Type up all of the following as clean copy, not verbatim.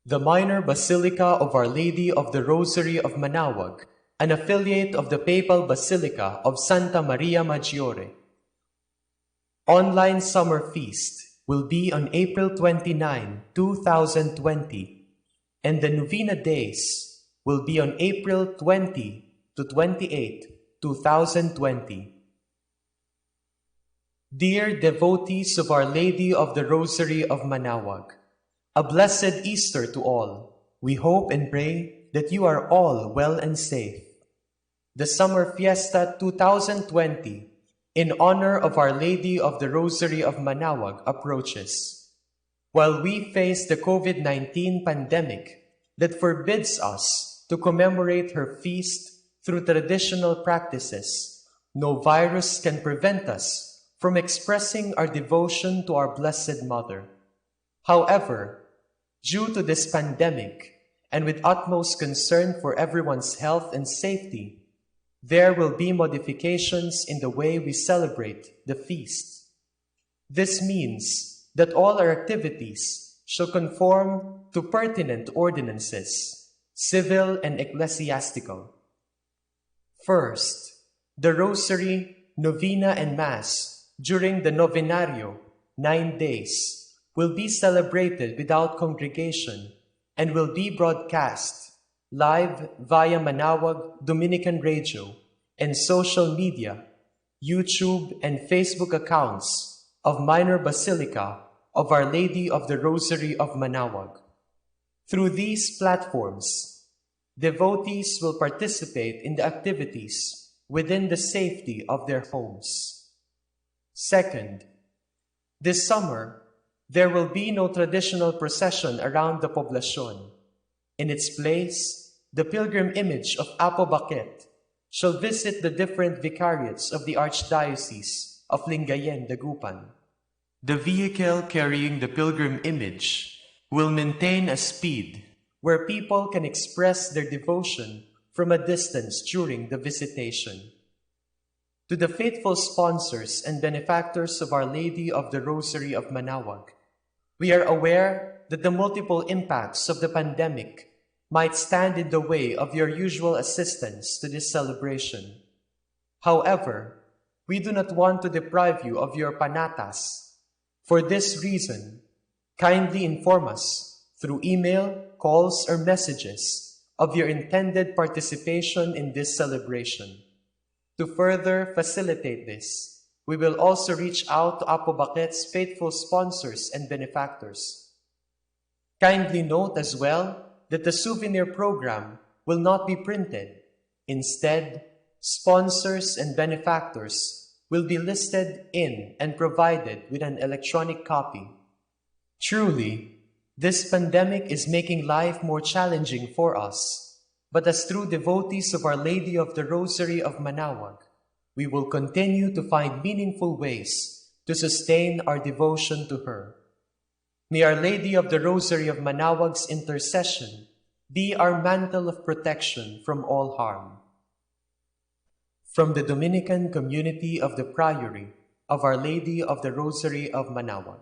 The Minor Basilica of Our Lady of the Rosary of Manaoag, an affiliate of the Papal Basilica of Santa Maria Maggiore. Online Summer Feast will be on April 29, 2020, and the Novena Days will be on April 20 to 28, 2020. Dear devotees of Our Lady of the Rosary of Manaoag, a blessed Easter to all. We hope and pray that you are all well and safe. The Summer Fiesta 2020 in honor of Our Lady of the Rosary of Manaoag approaches. While we face the COVID-19 pandemic that forbids us to commemorate her feast through traditional practices, no virus can prevent us from expressing our devotion to our Blessed Mother. However, due to this pandemic, and with utmost concern for everyone's health and safety, there will be modifications in the way we celebrate the feast. This means that all our activities shall conform to pertinent ordinances, civil and ecclesiastical. First, the Rosary, Novena, and Mass during the Novenario, 9 days, will be celebrated without congregation and will be broadcast live via Manaoag Dominican Radio and social media, YouTube and Facebook accounts of Minor Basilica of Our Lady of the Rosary of Manaoag. Through these platforms, devotees will participate in the activities within the safety of their homes. Second, this summer, there will be no traditional procession around the poblacion. In its place, the pilgrim image of Apo Baquet shall visit the different vicariates of the Archdiocese of Lingayen, Dagupan. The vehicle carrying the pilgrim image will maintain a speed where people can express their devotion from a distance during the visitation. To the faithful sponsors and benefactors of Our Lady of the Rosary of Manaoag, we are aware that the multiple impacts of the pandemic might stand in the way of your usual assistance to this celebration. However, we do not want to deprive you of your panatas. For this reason, kindly inform us through email, calls, or messages of your intended participation in this celebration. To further facilitate this, we will also reach out to Apo Baquet's faithful sponsors and benefactors. Kindly note as well that the souvenir program will not be printed. Instead, sponsors and benefactors will be listed in and provided with an electronic copy. Truly, this pandemic is making life more challenging for us. But as true devotees of Our Lady of the Rosary of Manaoag, we will continue to find meaningful ways to sustain our devotion to her. May Our Lady of the Rosary of Manaoag's intercession be our mantle of protection from all harm. From the Dominican community of the Priory of Our Lady of the Rosary of Manaoag.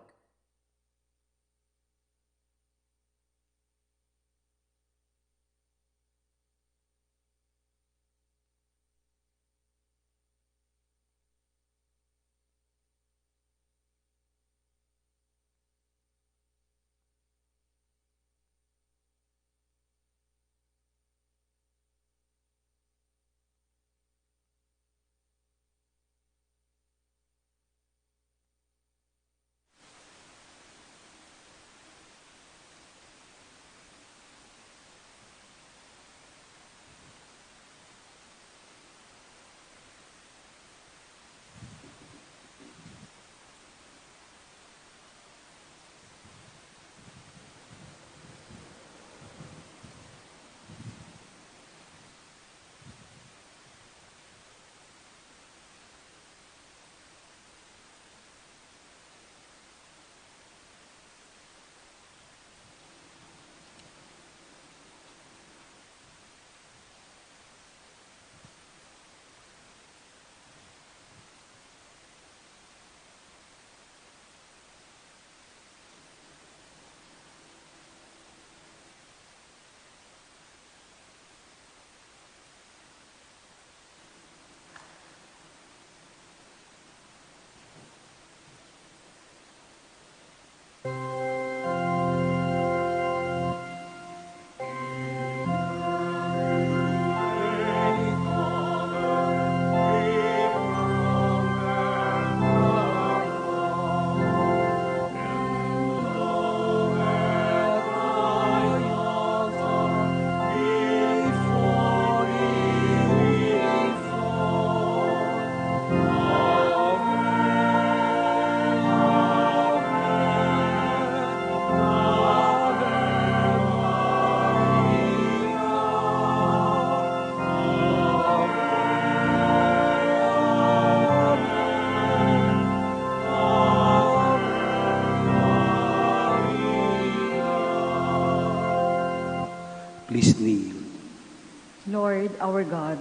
Lord our God,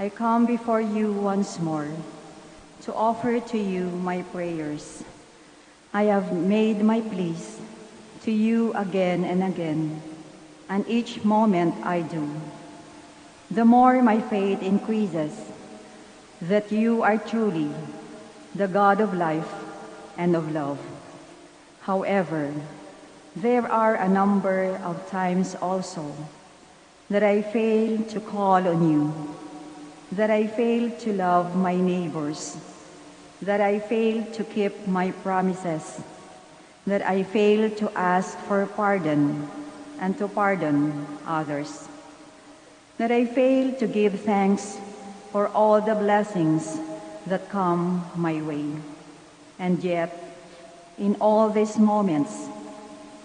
I come before you once more to offer to you my prayers. I have made my pleas to you again and again, and each moment I do, the more my faith increases that you are truly the God of life and of love. However, there are a number of times also that I fail to call on you, that I fail to love my neighbors, that I fail to keep my promises, that I fail to ask for pardon and to pardon others, that I fail to give thanks for all the blessings that come my way. And yet, in all these moments,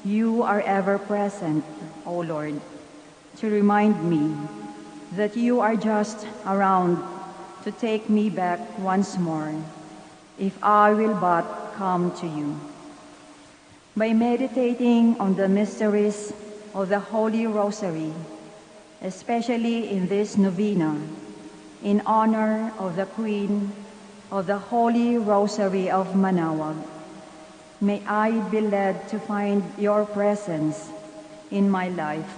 you are ever present, O Lord, to remind me that you are just around to take me back once more if I will but come to you. By meditating on the mysteries of the Holy Rosary, especially in this novena, in honor of the Queen of the Holy Rosary of Manaoag, may I be led to find your presence in my life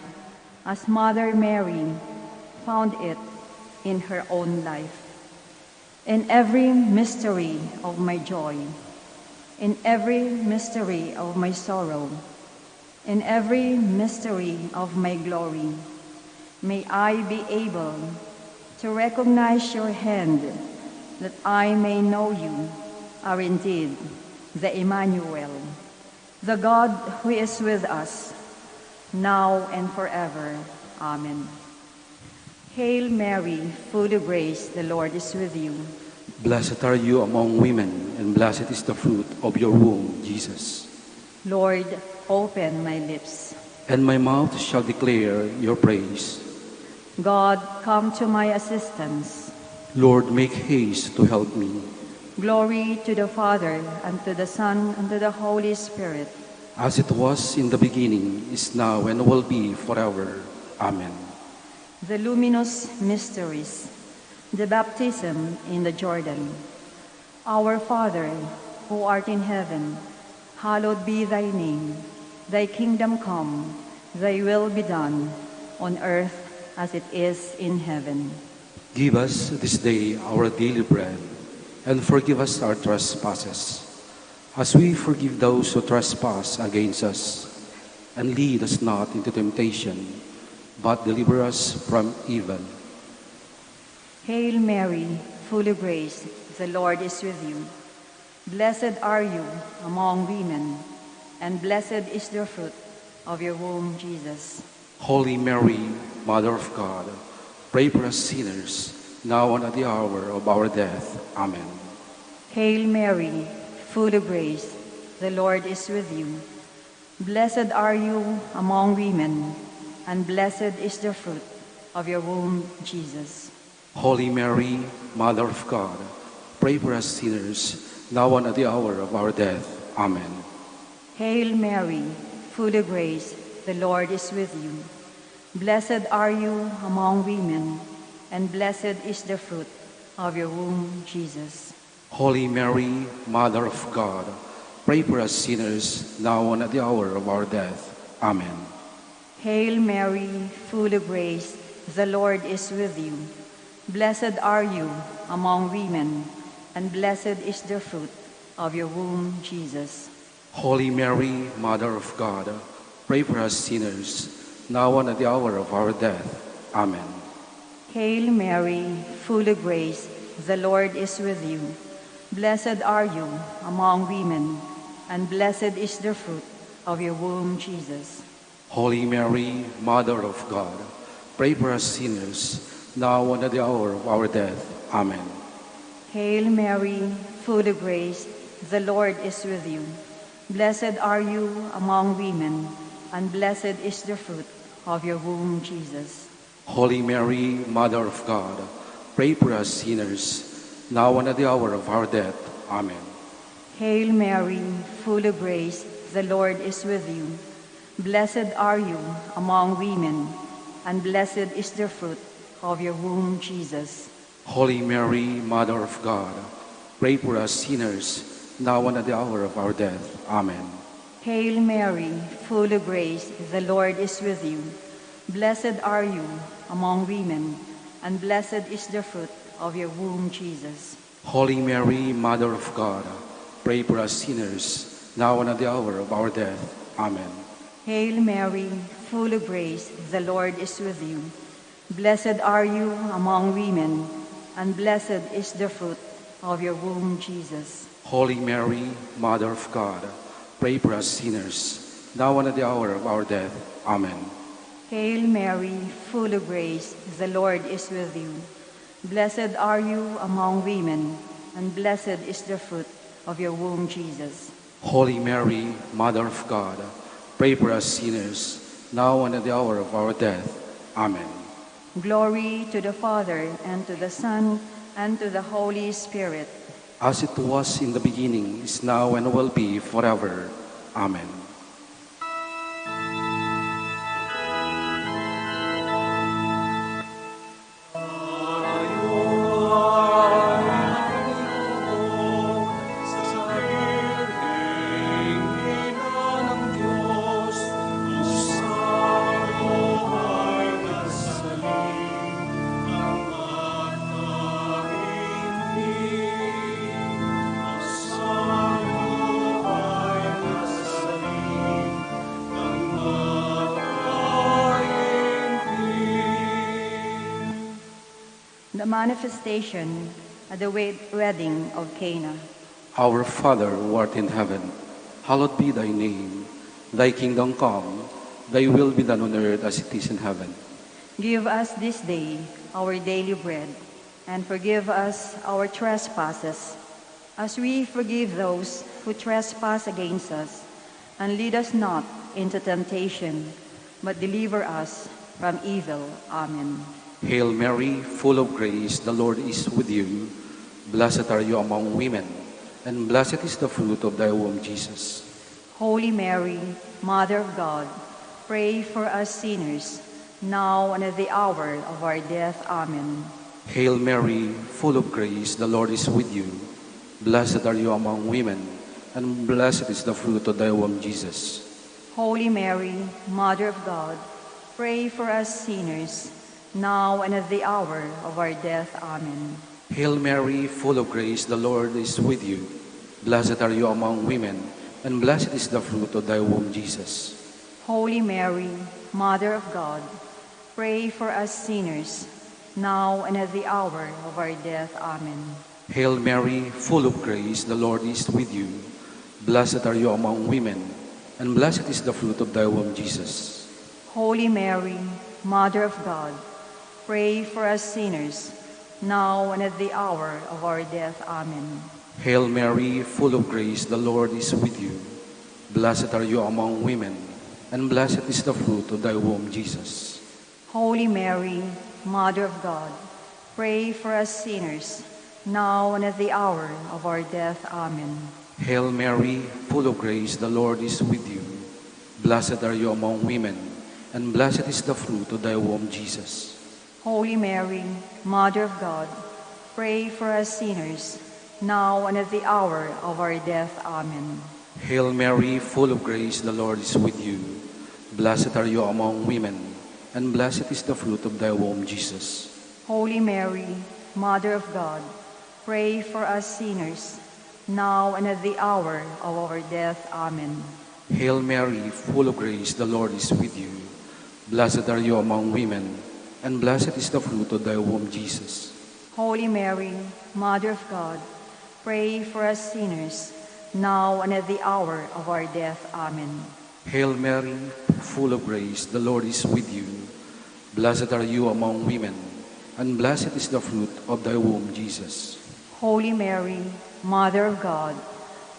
as Mother Mary found it in her own life. In every mystery of my joy, in every mystery of my sorrow, in every mystery of my glory, may I be able to recognize your hand, that I may know you are indeed the Emmanuel, the God who is with us, now and forever. Amen. Hail Mary, full of grace, the Lord is with you. Blessed are you among women, and blessed is the fruit of your womb, Jesus. Lord, open my lips, And my mouth shall declare your praise. God, come to my assistance. Lord, make haste to help me. Glory to the Father, and to the Son, and to the Holy Spirit. As it was in the beginning, is now, and will be forever. Amen. The luminous mysteries, the baptism in the Jordan. Our Father, who art in heaven, hallowed be thy name. Thy kingdom come, thy will be done, on earth as it is in heaven. Give us this day our daily bread, and forgive us our trespasses, as we forgive those who trespass against us. And lead us not into temptation, but deliver us from evil. Hail Mary, full of grace, the Lord is with you. Blessed are you among women, and blessed is the fruit of your womb, Jesus. Holy Mary, Mother of God, pray for us sinners, now and at the hour of our death. Amen. Hail Mary, full of grace, the Lord is with you. Blessed are you among women, and blessed is the fruit of your womb, Jesus. Holy Mary, Mother of God, pray for us sinners, now and at the hour of our death. Amen. Hail Mary, full of grace, the Lord is with you. Blessed are you among women, and blessed is the fruit of your womb, Jesus. Holy Mary, Mother of God, pray for us sinners, now and at the hour of our death. Amen. Hail Mary, full of grace, the Lord is with you. Blessed are you among women, and blessed is the fruit of your womb, Jesus. Holy Mary, Mother of God, pray for us sinners, now and at the hour of our death. Amen. Hail Mary, full of grace, the Lord is with you. Blessed are you among women, and blessed is the fruit of your womb, Jesus. Holy Mary, Mother of God, pray for us sinners, now and at the hour of our death. Amen. Hail Mary, full of grace, the Lord is with you. Blessed are you among women, and blessed is the fruit of your womb, Jesus. Holy Mary, Mother of God, pray for us sinners, now and at the hour of our death. Amen. Hail Mary, full of grace, the Lord is with you. Blessed are you among women, and blessed is the fruit of your womb, Jesus. Holy Mary, Mother of God, pray for us sinners, now and at the hour of our death. Amen. Hail Mary, full of grace, the Lord is with you. Blessed are you among women, and blessed is the fruit of your womb, Jesus. Holy Mary, Mother of God, pray for us sinners, now and at the hour of our death. Amen. Hail Mary, full of grace, the Lord is with you. Blessed are you among women, and blessed is the fruit of your womb, Jesus. Holy Mary, Mother of God, pray for us sinners, now and at the hour of our death. Amen. Hail Mary, full of grace, the Lord is with you. Blessed are you among women, and blessed is the fruit of your womb, Jesus. Holy Mary, Mother of God, pray for us sinners, now and at the hour of our death. Amen. Glory to the Father, and to the Son, and to the Holy Spirit. As it was in the beginning, is now, and will be forever. Amen. The manifestation at the wedding of Cana. Our Father, who art in heaven, hallowed be thy name. Thy kingdom come, thy will be done on earth as it is in heaven. Give us this day our daily bread, and forgive us our trespasses, as we forgive those who trespass against us. And lead us not into temptation, but deliver us from evil. Amen. Hail Mary, full of grace, the Lord is with you. Blessed are you among women, and blessed is the fruit of thy womb, Jesus. Holy Mary, Mother of God, pray for us sinners, now and at the hour of our death. Amen. Hail Mary, full of grace, the Lord is with you. Blessed are you among women, and blessed is the fruit of thy womb, Jesus. Holy Mary, Mother of God, pray for us sinners, now and at the hour of our death. Amen. Hail Mary, full of grace, the Lord is with you. Blessed are you among women, and blessed is the fruit of thy womb, Jesus. Holy Mary, Mother of God, pray for us sinners, now and at the hour of our death. Amen. Hail Mary, full of grace, the Lord is with you. Blessed are you among women, and blessed is the fruit of thy womb, Jesus. Holy Mary, Mother of God, pray for us sinners, now and at the hour of our death. Amen. Hail Mary, full of grace, the Lord is with you. Blessed are you among women, and blessed is the fruit of thy womb, Jesus. Holy Mary, Mother of God, pray for us sinners, now and at the hour of our death. Amen. Hail Mary, full of grace, the Lord is with you. Blessed are you among women, and blessed is the fruit of thy womb, Jesus. Holy Mary, Mother of God, pray for us sinners, now and at the hour of our death. Amen. Hail Mary, full of grace, the Lord is with you. Blessed are you among women, and blessed is the fruit of thy womb, Jesus. Holy Mary, Mother of God, pray for us sinners, now and at the hour of our death. Amen. Hail Mary, full of grace, the Lord is with you. Blessed are you among women, and blessed is the fruit of thy womb, Jesus. Holy Mary, Mother of God, pray for us sinners, now and at the hour of our death. Amen. Hail Mary, full of grace, the Lord is with you. Blessed are you among women, and blessed is the fruit of thy womb, Jesus. Holy Mary, Mother of God,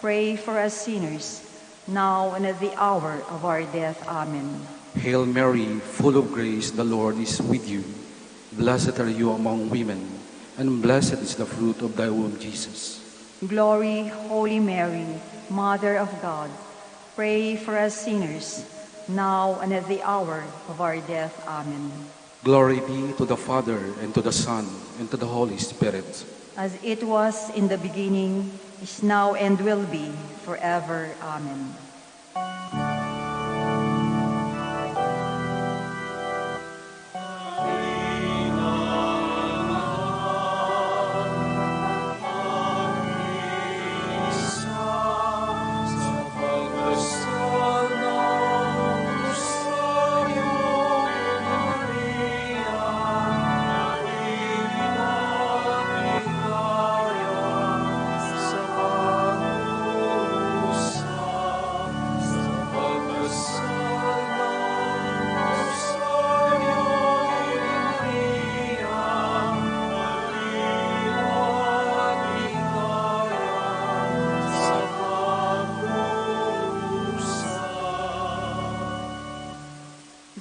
pray for us sinners, now and at the hour of our death. Amen. Hail Mary, full of grace, the Lord is with you. Blessed are you among women, and blessed is the fruit of thy womb, Jesus. Glory, Holy Mary, Mother of God, pray for us sinners, now and at the hour of our death. Amen. Glory be to the Father, and to the Son, and to the Holy Spirit. As it was in the beginning, is now, and will be forever. Amen.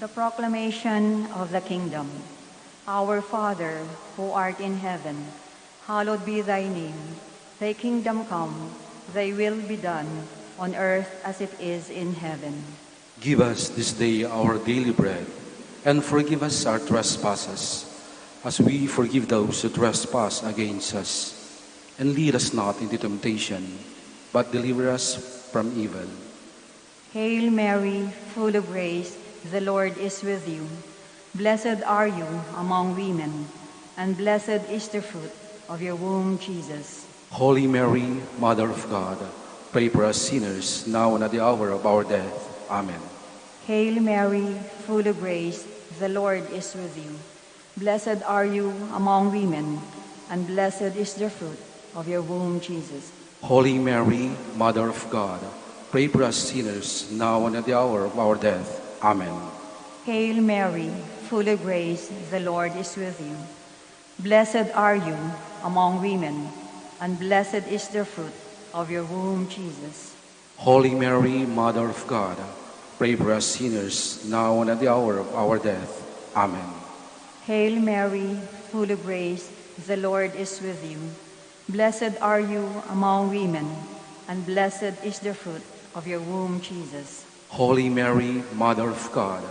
The proclamation of the kingdom. Our Father, who art in heaven, hallowed be thy name. Thy kingdom come, thy will be done, on earth as it is in heaven. Give us this day our daily bread, and forgive us our trespasses, as we forgive those who trespass against us. And lead us not into temptation, but deliver us from evil. Hail Mary, full of grace, the Lord is with you. Blessed are you among women, and blessed is the fruit of your womb, Jesus. Holy Mary, Mother of God, pray for us sinners, now and at the hour of our death. Amen. Hail Mary, full of grace, the Lord is with you. Blessed are you among women, and blessed is the fruit of your womb, Jesus. Holy Mary, Mother of God, pray for us sinners, now and at the hour of our death. Amen. Hail Mary, full of grace, the Lord is with you. Blessed are you among women, and blessed is the fruit of your womb, Jesus. Holy Mary, Mother of God, pray for us sinners, now and at the hour of our death. Amen. Hail Mary, full of grace, the Lord is with you. Blessed are you among women, and blessed is the fruit of your womb, Jesus. Holy Mary, Mother of God,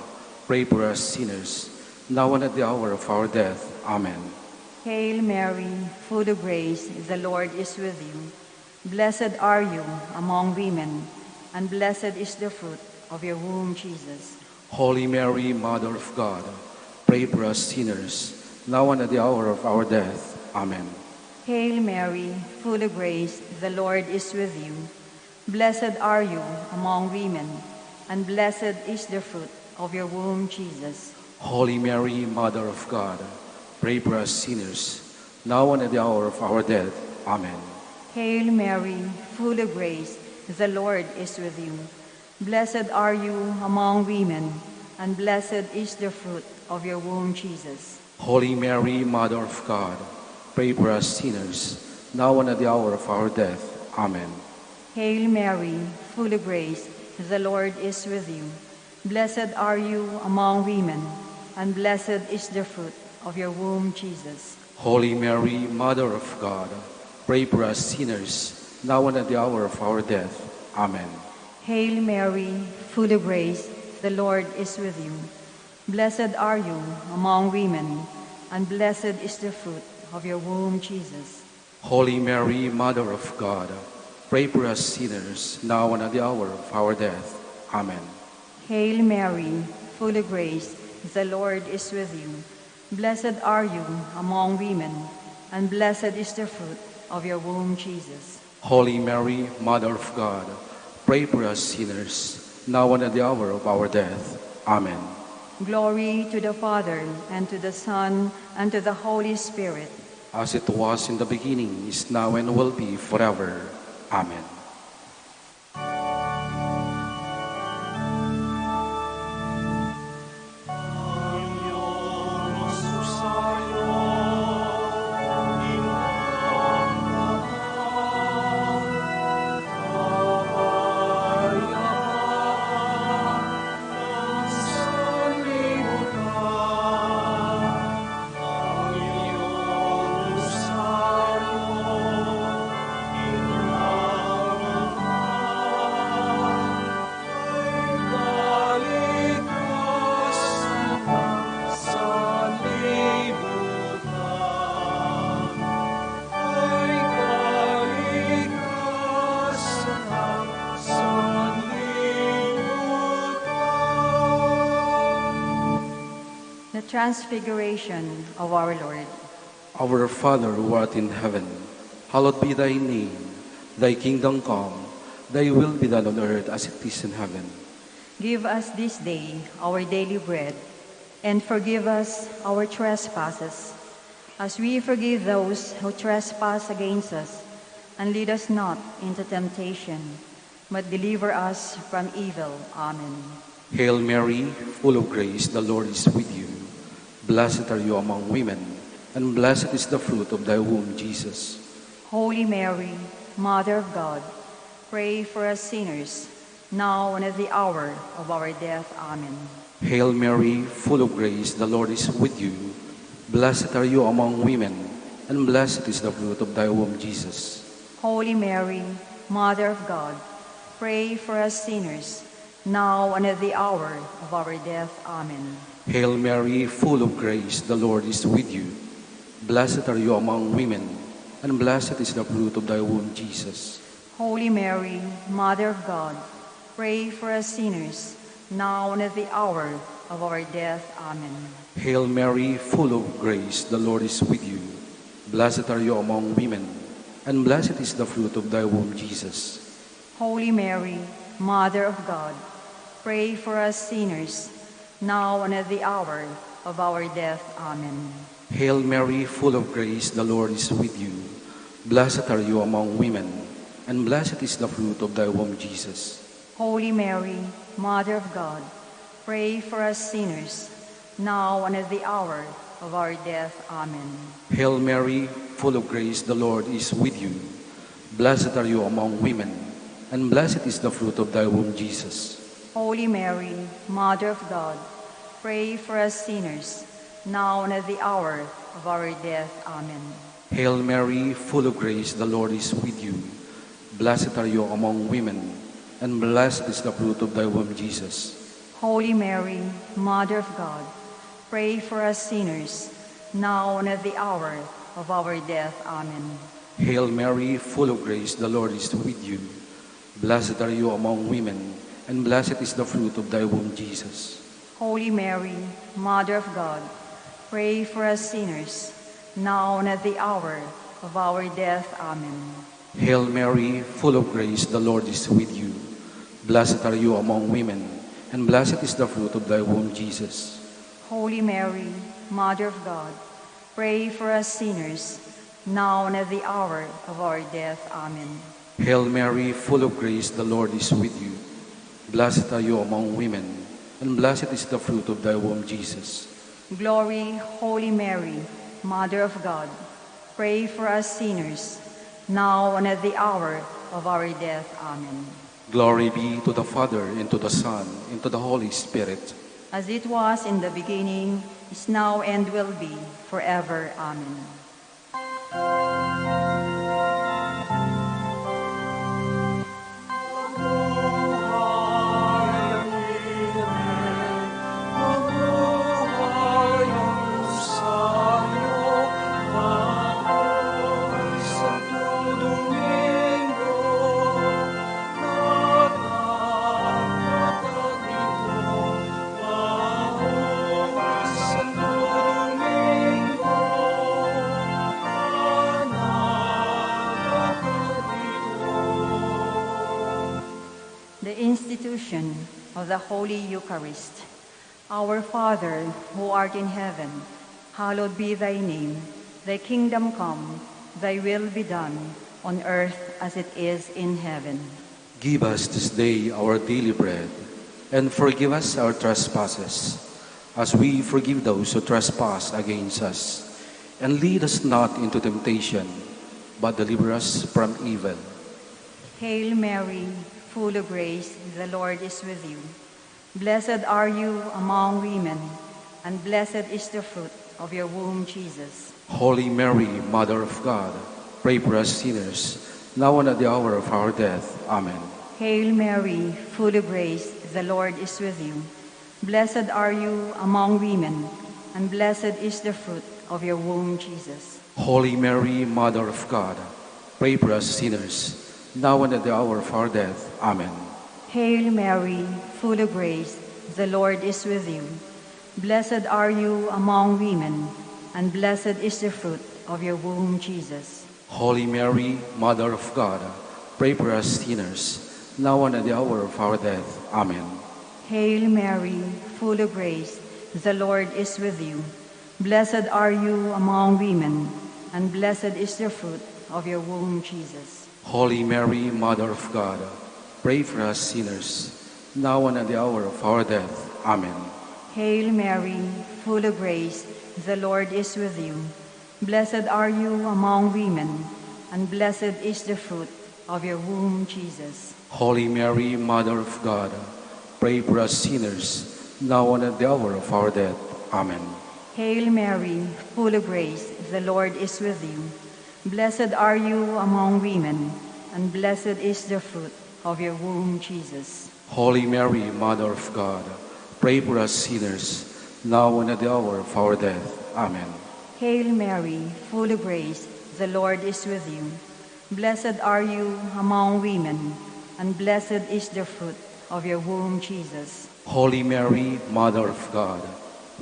pray for us sinners, now and at the hour of our death. Amen. Hail Mary, full of grace, the Lord is with you. Blessed are you among women, and blessed is the fruit of your womb, Jesus. Holy Mary, Mother of God, pray for us sinners, now and at the hour of our death. Amen. Hail Mary, full of grace, the Lord is with you. Blessed are you among women, and blessed is the fruit of your womb, Jesus. Holy Mary, Mother of God, pray for us sinners, now and at the hour of our death. Amen. Hail Mary, full of grace, the Lord is with you. Blessed are you among women, and blessed is the fruit of your womb, Jesus. Holy Mary, Mother of God, pray for us sinners, now and at the hour of our death. Amen. Hail Mary, full of grace, the Lord is with you. Blessed are you among women, and blessed is the fruit of your womb, Jesus. Holy Mary, Mother of God, pray for us sinners, now and at the hour of our death. Amen. Hail Mary, full of grace, the Lord is with you. Blessed are you among women, and blessed is the fruit of your womb, Jesus. Holy Mary, Mother of God, pray for us sinners, now and at the hour of our death. Amen. Hail Mary, full of grace, the Lord is with you. Blessed are you among women, and blessed is the fruit of your womb, Jesus. Holy Mary, Mother of God, pray for us sinners, now and at the hour of our death. Amen. Glory to the Father, and to the Son, and to the Holy Spirit. As it was in the beginning, is now, and will be forever. Amen. Transfiguration of our Lord. Our Father who art in heaven, hallowed be thy name. Thy kingdom come, thy will be done on earth as it is in heaven. Give us this day our daily bread, and forgive us our trespasses, as we forgive those who trespass against us. And lead us not into temptation, but deliver us from evil. Amen. Hail Mary, full of grace, the Lord is with you. Blessed are you among women, and blessed is the fruit of thy womb, Jesus. Holy Mary, Mother of God, pray for us sinners, now and at the hour of our death. Amen. Hail Mary, full of grace, the Lord is with you. Blessed are you among women, and blessed is the fruit of thy womb, Jesus. Holy Mary, Mother of God, pray for us sinners, now and at the hour of our death. Amen. Hail Mary, full of grace, the Lord is with you. Blessed are you among women, and blessed is the fruit of thy womb, Jesus. Holy Mary, Mother of God, pray for us sinners, now and at the hour of our death. Amen. Hail Mary, full of grace, the Lord is with you. Blessed are you among women, and blessed is the fruit of thy womb, Jesus. Holy Mary, Mother of God, pray for us sinners, now and at the hour of our death. Amen. Hail Mary, full of grace, the Lord is with you. Blessed are you among women, and blessed is the fruit of thy womb, Jesus. Holy Mary, Mother of God, pray for us sinners, now and at the hour of our death. Amen. Hail Mary, full of grace, the Lord is with you. Blessed are you among women, and blessed is the fruit of thy womb, Jesus. Holy Mary, Mother of God, pray for us sinners, now and at the hour of our death. Amen. Hail Mary, full of grace, the Lord is with you. Blessed are you among women, and blessed is the fruit of thy womb, Jesus. Holy Mary, Mother of God, pray for us sinners, now and at the hour of our death. Amen. Hail Mary, full of grace, the Lord is with you. Blessed are you among women, and blessed is the fruit of thy womb, Jesus. Holy Mary, Mother of God, pray for us sinners, now and at the hour of our death. Amen. Hail Mary, full of grace, the Lord is with you. Blessed are you among women, and blessed is the fruit of thy womb, Jesus. Holy Mary, Mother of God, pray for us sinners, now and at the hour of our death. Amen. Hail Mary, full of grace, the Lord is with you. Blessed are you among women, and blessed is the fruit of thy womb, Jesus. Glory, Holy Mary, Mother of God, pray for us sinners, now and at the hour of our death. Amen. Glory be to the Father, and to the Son, and to the Holy Spirit. As it was in the beginning, is now, and will be forever. Amen. The institution of the Holy Eucharist. Our Father, who art in heaven, hallowed be thy name. Thy kingdom come, thy will be done, on earth as it is in heaven. Give us this day our daily bread, and forgive us our trespasses, as we forgive those who trespass against us. And lead us not into temptation, but deliver us from evil. Hail Mary, full of grace, the Lord is with you. Blessed are you among women, and blessed is the fruit of your womb, Jesus. Holy Mary, Mother of God, pray for us sinners, now and at the hour of our death. Amen. Hail Mary, full of grace, the Lord is with you. Blessed are you among women, and blessed is the fruit of your womb, Jesus. Holy Mary, Mother of God, pray for us sinners, now and at the hour of our death. Amen. Hail Mary, full of grace, the Lord is with you. Blessed are you among women, and blessed is the fruit of your womb, Jesus. Holy Mary, Mother of God, pray for us sinners, now and at the hour of our death. Amen. Hail Mary, full of grace, the Lord is with you. Blessed are you among women, and blessed is the fruit of your womb, Jesus. Holy Mary, Mother of God, pray for us sinners, now and at the hour of our death. Amen. Hail Mary, full of grace, the Lord is with you. Blessed are you among women, and blessed is the fruit of your womb, Jesus. Holy Mary, Mother of God, pray for us sinners, now and at the hour of our death. Amen. Hail Mary, full of grace, the Lord is with you. Blessed are you among women, and blessed is the fruit of your womb, Jesus. Holy Mary, Mother of God, pray for us sinners, now and at the hour of our death. Amen. Hail Mary, full of grace, the Lord is with you. Blessed are you among women, and blessed is the fruit of your womb, Jesus. Holy Mary, Mother of God,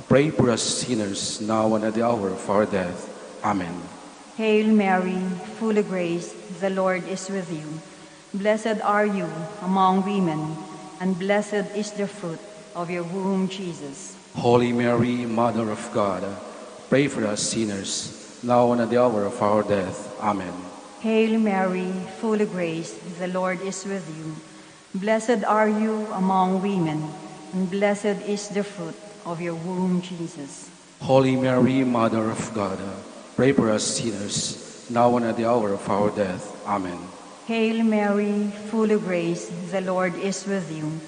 pray for us sinners, now and at the hour of our death. Amen. Hail Mary, full of grace, the Lord is with you. Blessed are you among women, and blessed is the fruit of your womb, Jesus. Holy Mary, Mother of God, pray for us sinners, now and at the hour of our death. Amen. Hail Mary, full of grace, the Lord is with you. Blessed are you among women, and blessed is the fruit of your womb, Jesus. Holy Mary, Mother of God, pray for us sinners, now and at the hour of our death. Amen. Hail Mary, full of grace, the Lord is with you.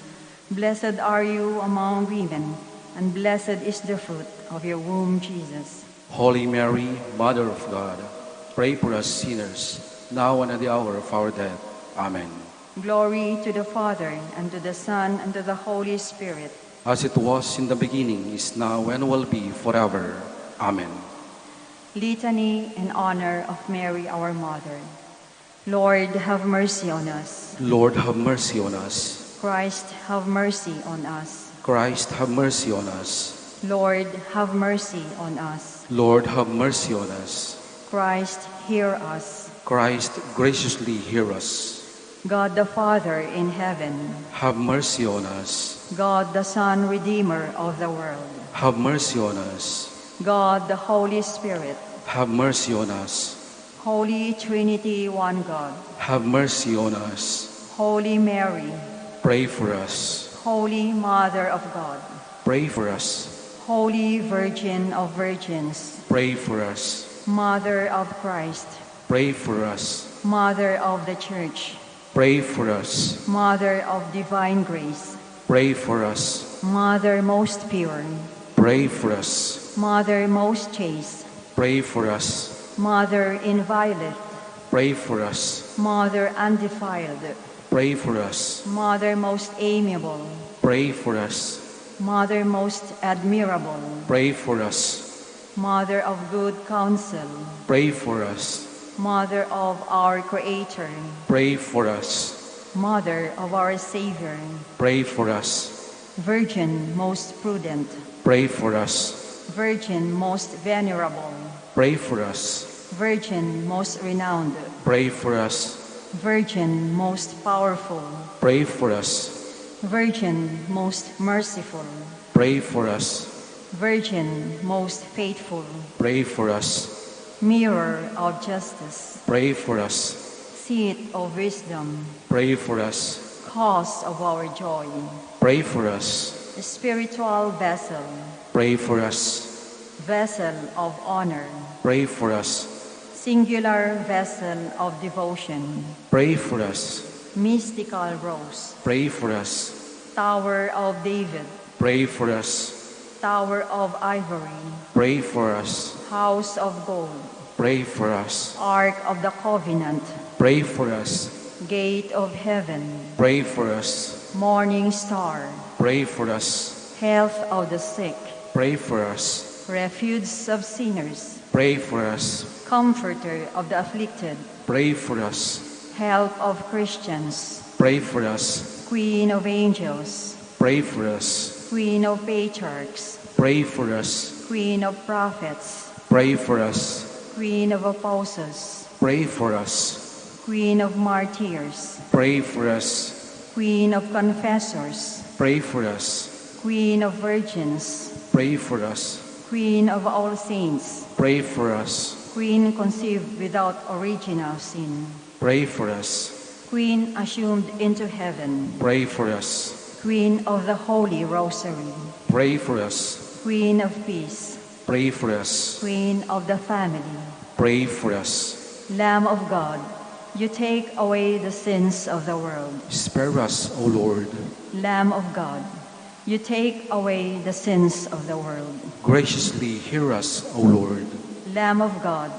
Blessed are you among women, and blessed is the fruit of your womb, Jesus. Holy Mary, Mother of God, pray for us sinners, now and at the hour of our death. Amen. Glory to the Father, and to the Son, and to the Holy Spirit. As it was in the beginning, is now, and will be forever. Amen. Litany in honor of Mary, our Mother. Lord, have mercy on us. Lord, have mercy on us. Christ, have mercy on us. Christ, have mercy on us. Lord, have mercy on us. Lord, have mercy on us. Christ, hear us. Christ, graciously hear us. God the Father in heaven, Have mercy on us. God the Son, Redeemer of the world, Have mercy on us. God the Holy Spirit, Have mercy on us. Holy Trinity, one God, Have mercy on us. Holy Mary, Pray for us. Holy Mother of God, Pray for us. Holy Virgin of Virgins, Pray for us. Mother of Christ, Pray for us. Mother of the Church, Pray for us. Mother of divine grace, Pray for us. Mother most pure, Pray for us. Mother most chaste, Pray for us. Mother inviolate, Pray for us. Mother undefiled, Pray for us. Mother most amiable, Pray for us. Mother most admirable, Pray for us. Mother of good counsel, Pray for us. Mother of our Creator, Pray for us. Mother of our Savior, Pray for us. Virgin most prudent, Pray for us. Virgin most venerable, Pray for us. Virgin most renowned, Pray for us. Virgin most powerful, Pray for us. Virgin most merciful, Pray for us. Virgin most faithful, Pray for us. Mirror of justice, Pray for us. Seat of wisdom, Pray for us. Cause of our joy, Pray for us. Spiritual vessel, Pray for us. Vessel of honor, Pray for us. Singular vessel of devotion, Pray for us. Mystical rose, Pray for us. Tower of David, Pray for us. Tower of ivory, Pray for us. House of gold, Pray for us. Ark of the covenant, Pray for us. Gate of heaven, Pray for us. Morning star, Pray for us. Health of the sick, Pray for us. Refuge of sinners, Pray for us. Comforter of the afflicted, Pray for us. Help of Christians, Pray for us. Queen of angels, Pray for us. Queen of patriarchs, Pray for us. Queen of prophets, Pray for us. Queen of apostles, Pray for us. Queen of martyrs, Pray for us. Queen of confessors, Pray for us. Queen of virgins, Pray for us. Queen of all saints, Pray for us. Queen conceived without original sin, Pray for us. Queen assumed into heaven, Pray for us. Queen of the Holy Rosary, Pray for us. Queen of peace, Pray for us. Queen of the family, Pray for us. Lamb of God, you take away the sins of the world. Spare us, O Lord. Lamb of God, you take away the sins of the world. Graciously hear us, O Lord. Lamb of God,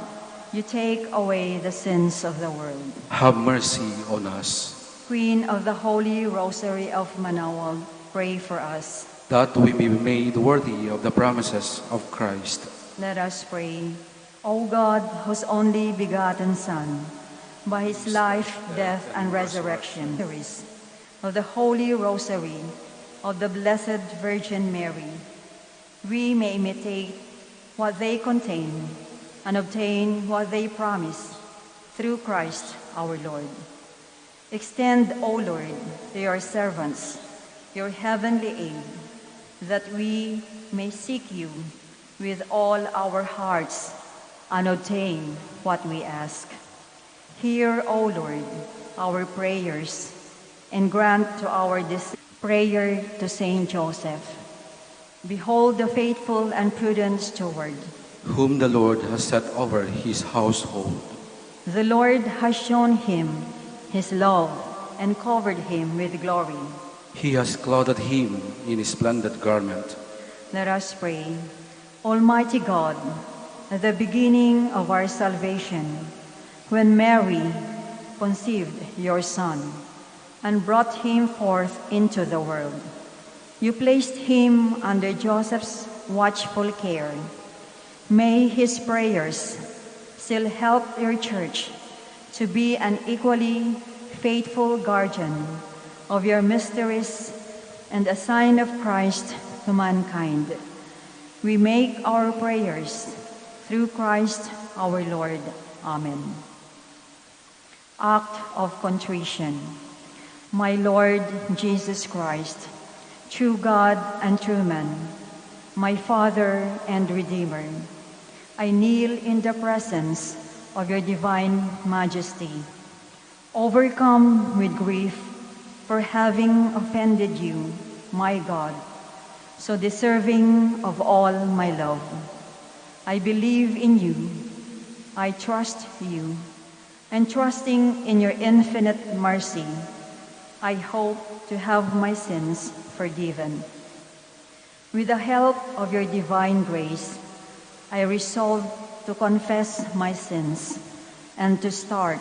you take away the sins of the world. Have mercy on us, Queen of the Holy Rosary of Manaoag, pray for us. that we may be made worthy of the promises of Christ. Let us pray. O God, whose only begotten Son, by his life, death, and resurrection, of the Holy Rosary of the Blessed Virgin Mary, we may imitate what they contain and obtain what they promise through Christ our Lord. Extend, O Lord, to your servants your heavenly aid, that we may seek you with all our hearts and obtain what we ask. Hear, O Lord, our prayers, and grant to our prayer to Saint Joseph. Behold the faithful and prudent steward. Whom the Lord has set over his household. The Lord has shown him his love and covered him with glory. He has clothed him in a splendid garment. Let us pray. Almighty God, at the beginning of our salvation, when Mary conceived your Son and brought him forth into the world, you placed him under Joseph's watchful care. May his prayers still help your church to be an equally faithful guardian of your mysteries and a sign of Christ to mankind. We make our prayers through Christ our Lord. Amen. Act of contrition. My Lord Jesus Christ, true God and true man, my Father and Redeemer, I kneel in the presence of your divine majesty, overcome with grief for having offended you, my God, so deserving of all my love. I believe in you, I trust you, and trusting in your infinite mercy, I hope to have my sins forgiven. With the help of your divine grace, I resolve to confess my sins and to start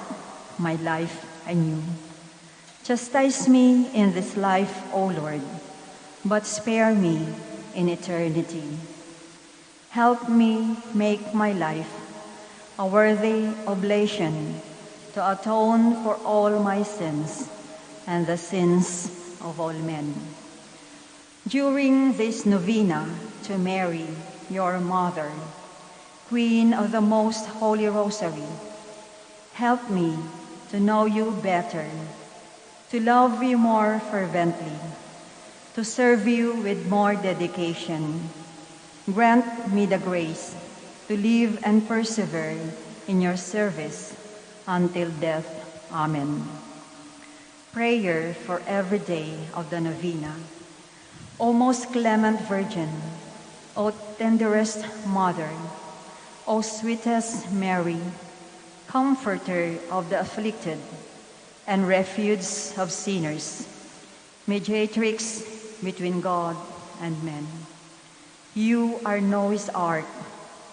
my life anew. Chastise me in this life, O Lord, but spare me in eternity. Help me make my life a worthy oblation to atone for all my sins and the sins of all men. During this novena to Mary, your mother, Queen of the Most Holy Rosary, help me to know you better, to love you more fervently, to serve you with more dedication. Grant me the grace to live and persevere in your service until death. Amen. Prayer for every day of the novena. O most clement Virgin, O tenderest Mother, O sweetest Mary, Comforter of the afflicted and refuge of sinners, mediatrix between God and men. You are Noah's ark,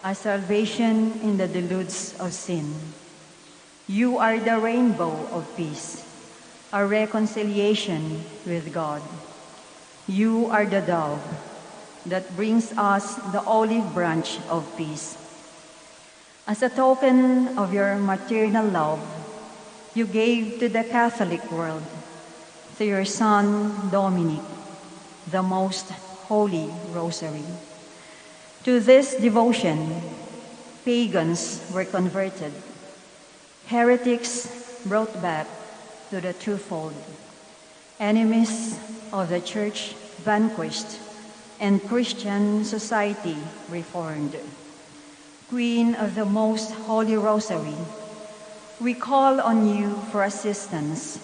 a salvation in the deluge of sin. You are the rainbow of peace, a reconciliation with God. You are the dove that brings us the olive branch of peace. As a token of your maternal love, you gave to the Catholic world, through your Son, Dominic, the Most Holy Rosary. To this devotion, pagans were converted, heretics brought back to the twofold, enemies of the Church vanquished, and Christian society reformed. Queen of the Most Holy Rosary, we call on you for assistance.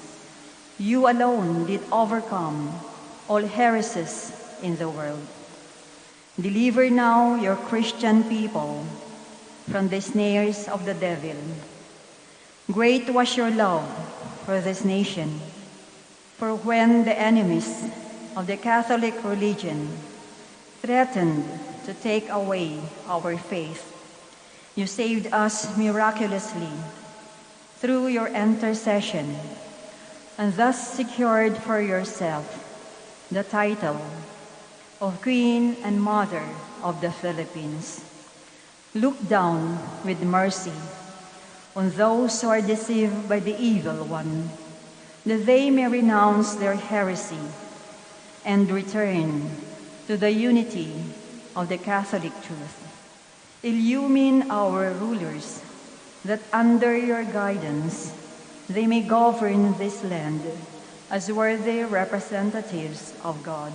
You alone did overcome all heresies in the world. Deliver now your Christian people from the snares of the devil. Great was your love for this nation, for when the enemies of the Catholic religion threatened to take away our faith, you saved us miraculously through your intercession, and thus secured for yourself the title of Queen and Mother of the Philippines. Look down with mercy on those who are deceived by the evil one, that they may renounce their heresy and return to the unity of the Catholic truth. Illumine our rulers, that under your guidance they may govern this land as worthy representatives of God.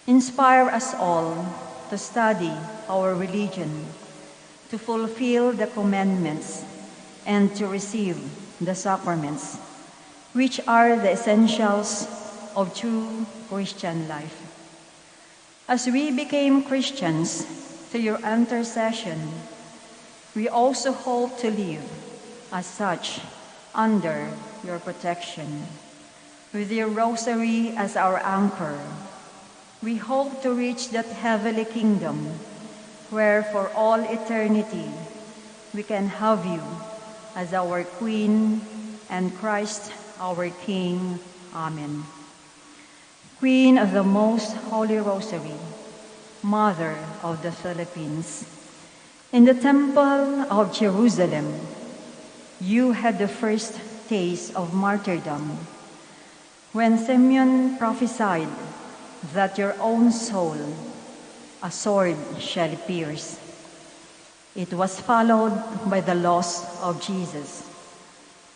Inspire us all to study our religion, to fulfill the commandments, and to receive the sacraments, which are the essentials of true Christian life. As we became Christians through your intercession, we also hope to live as such under your protection. With your rosary as our anchor, we hope to reach that heavenly kingdom where for all eternity we can have you as our Queen and Christ our King. Amen. Queen of the Most Holy Rosary, Mother of the Philippines, in the Temple of Jerusalem, you had the first taste of martyrdom when Simeon prophesied that your own soul a sword shall pierce. It was followed by the loss of Jesus,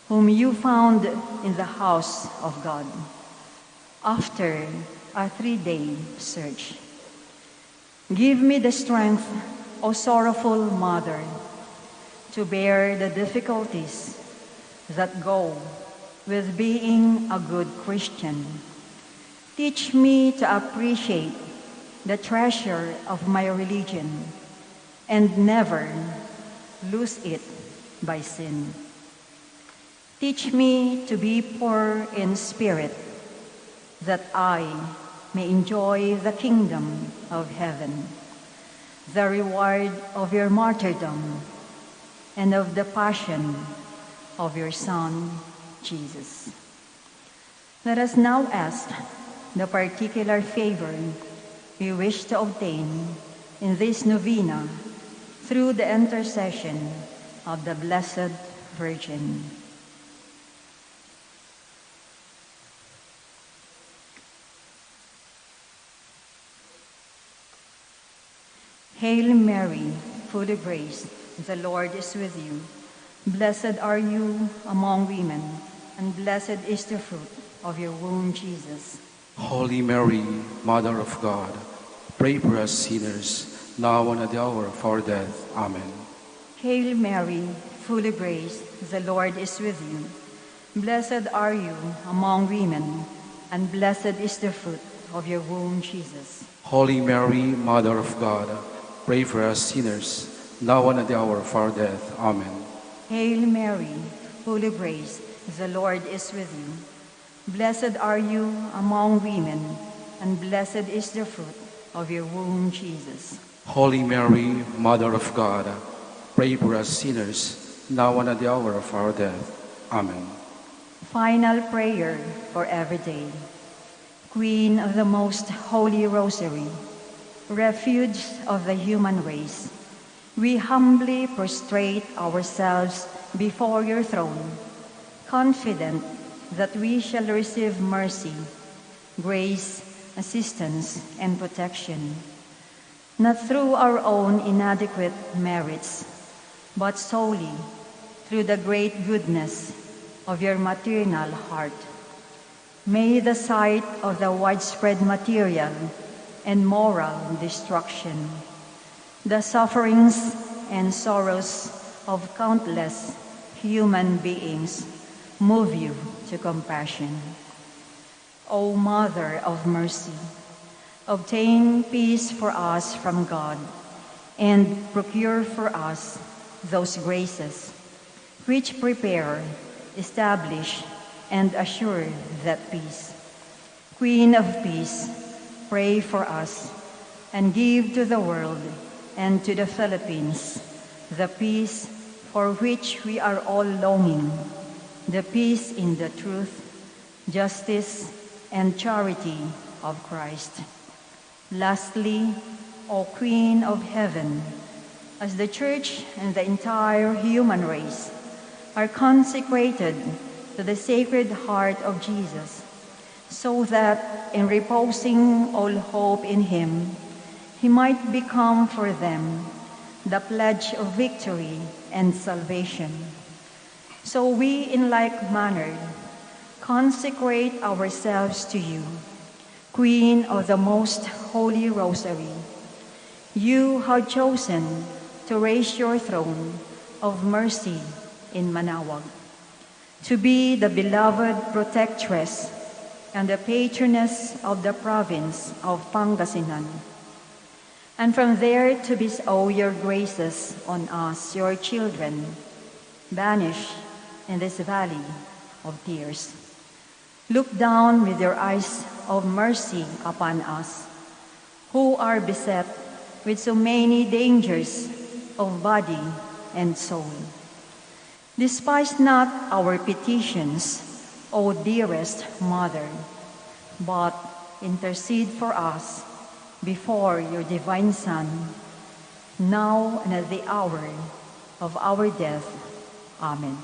whom you found in the house of God after a 3-day search. Give me the strength, O sorrowful Mother, to bear the difficulties that go with being a good Christian. Teach me to appreciate the treasure of my religion and never lose it by sin. Teach me to be poor in spirit, that I may enjoy the kingdom of heaven, the reward of your martyrdom, and of the passion of your Son, Jesus. Let us now ask the particular favor we wish to obtain in this novena through the intercession of the Blessed Virgin. Hail Mary, full of grace, the Lord is with you. Blessed are you among women, and blessed is the fruit of your womb, Jesus. Holy Mary, Mother of God, pray for us sinners, now and at the hour of our death. Amen. Hail Mary, full of grace, the Lord is with you. Blessed are you among women, and blessed is the fruit of your womb, Jesus. Holy Mary, Mother of God, pray for us sinners, now and at the hour of our death. Amen. Hail Mary, full of grace, the Lord is with you. Blessed are you among women, and blessed is the fruit of your womb, Jesus. Holy Mary, Mother of God, pray for us sinners, now and at the hour of our death. Amen. Final prayer for every day. Queen of the Most Holy Rosary, refuge of the human race, we humbly prostrate ourselves before your throne, confident that we shall receive mercy, grace, assistance, and protection. not through our own inadequate merits, but solely through the great goodness of your maternal heart. May the sight of the widespread material and moral destruction, the sufferings and sorrows of countless human beings move you to compassion. O Mother of Mercy, obtain peace for us from God and procure for us those graces which prepare, establish, and assure that peace. Queen of Peace, pray for us and give to the world and to the Philippines the peace for which we are all longing, the peace in the truth, justice, and charity of Christ. Lastly, O Queen of Heaven, as the Church and the entire human race are consecrated to the Sacred Heart of Jesus, so that in reposing all hope in Him, He might become for them the pledge of victory and salvation. So we, in like manner, consecrate ourselves to you, Queen of the Most Holy Rosary. You have chosen to raise your throne of mercy in Manaoag, to be the beloved protectress and the patroness of the province of Pangasinan, and from there to bestow your graces on us, your children, banished in this valley of tears. Look down with your eyes of mercy upon us, who are beset with so many dangers of body and soul. Despise not our petitions, O dearest Mother, but intercede for us before your divine Son, now and at the hour of our death. Amen.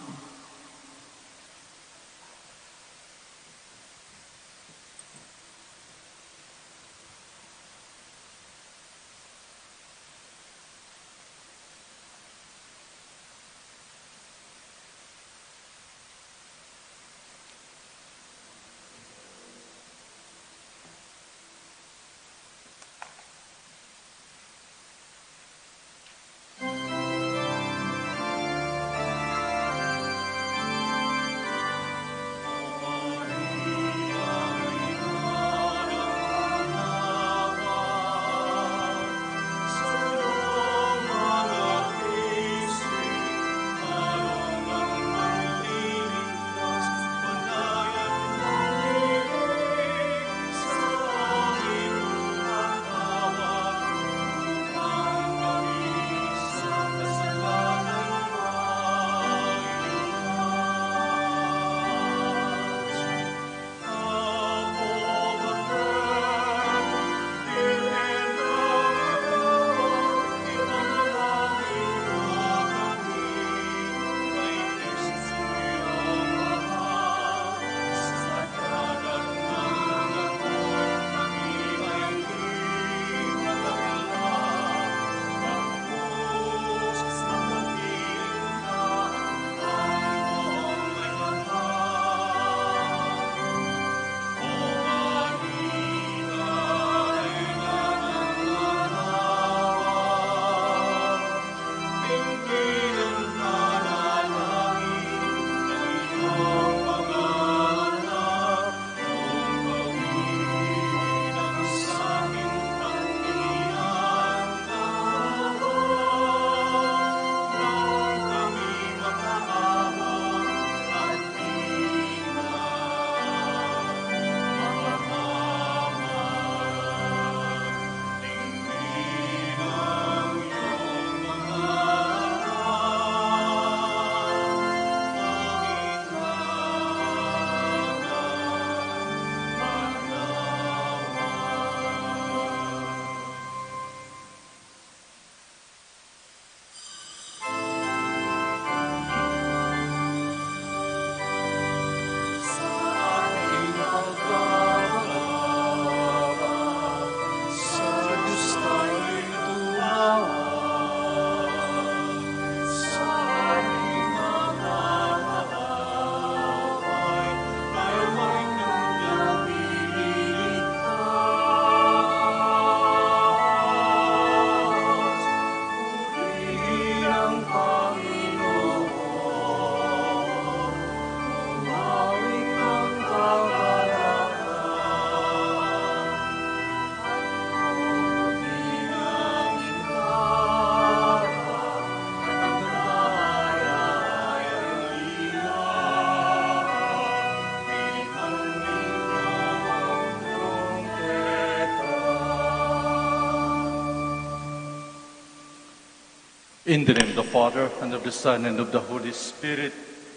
In the name of the Father, and of the Son, and of the Holy Spirit.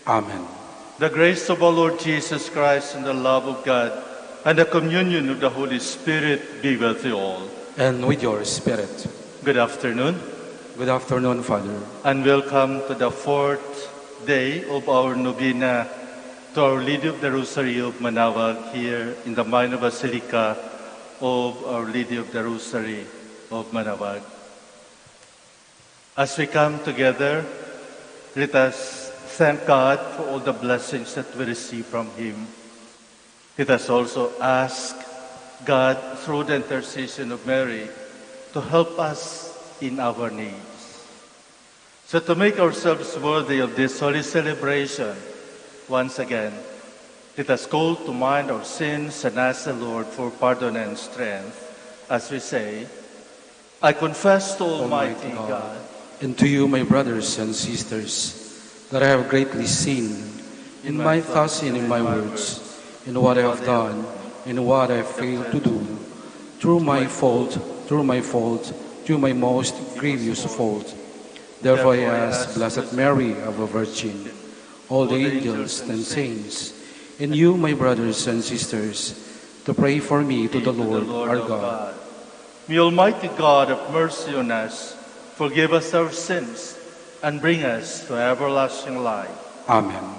Amen. The grace of our Lord Jesus Christ, and the love of God, and the communion of the Holy Spirit be with you all. And with your spirit. Good afternoon, Good afternoon, Father. and welcome to the fourth day of our novena to Our Lady of the Rosary of Manaoag here in the minor basilica of Our Lady of the Rosary of Manaoag. As we come together, let us thank God for all the blessings that we receive from Him. Let us also ask God, through the intercession of Mary, to help us in our needs. So to make ourselves worthy of this holy celebration, once again, let us call to mind our sins and ask the Lord for pardon and strength as we say, I confess to Almighty God, and to you, my brothers and sisters, that I have greatly sinned in my thoughts and in my words, in what I have done, and what I have failed to do, through my most grievous fault. Therefore I ask Blessed Mary, our Virgin, all the angels and saints, and you, my brothers and sisters, to pray for me to the Lord our God. May Almighty God have mercy on us, forgive us our sins, and bring us to everlasting life. Amen.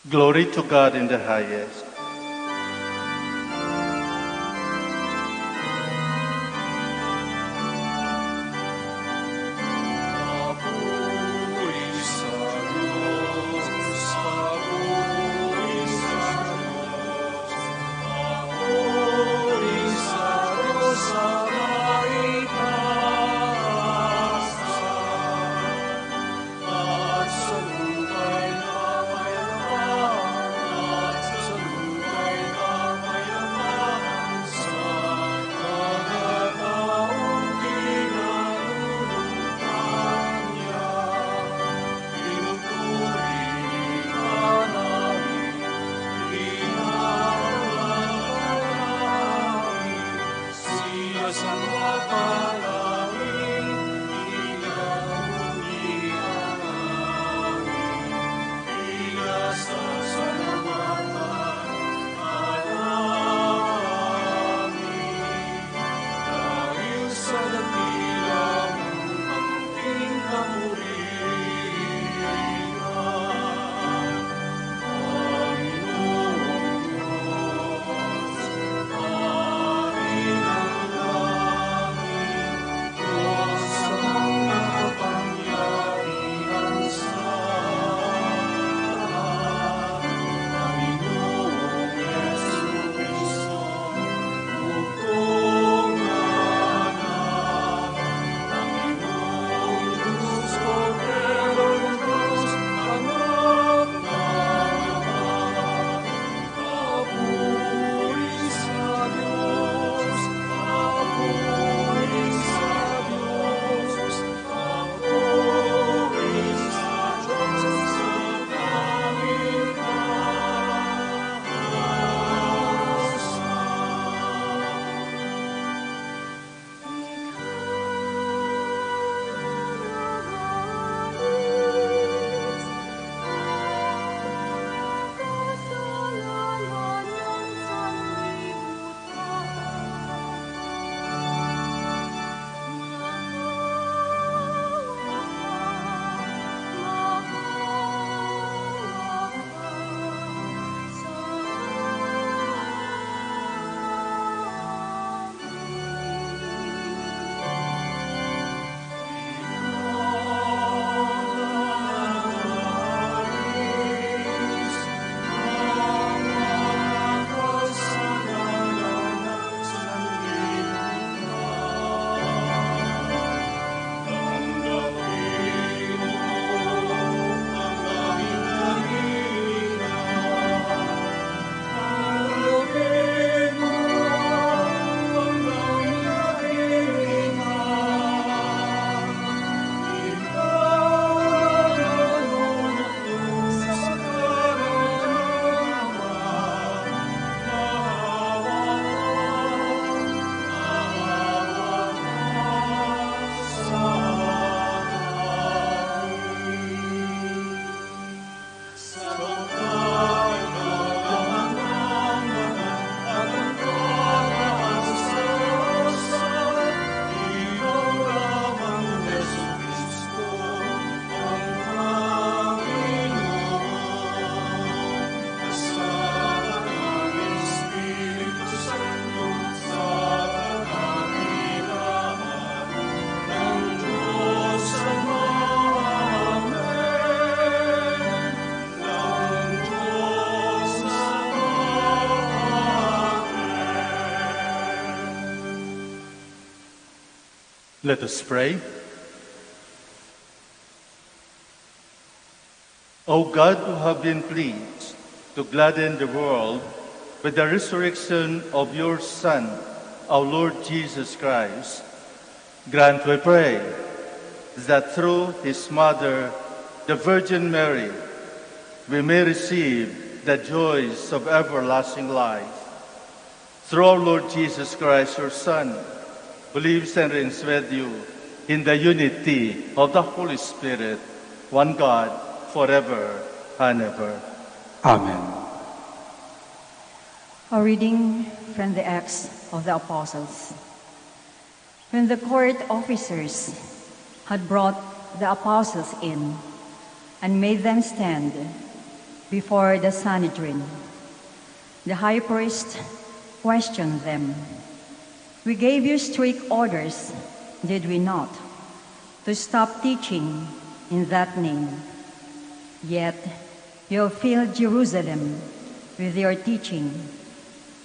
Glory to God in the highest. Let us pray. O God, who have been pleased to gladden the world with the resurrection of your Son, our Lord Jesus Christ, grant, we pray, that through his mother, the Virgin Mary, we may receive the joys of everlasting life. Through our Lord Jesus Christ, your Son, who lives and reigns with you in the unity of the Holy Spirit, one God, forever and ever. Amen. A reading from the Acts of the Apostles. When the court officers had brought the apostles in and made them stand before the Sanhedrin, the high priest questioned them. We gave you strict orders, did we not, to stop teaching in that name? Yet you have filled Jerusalem with your teaching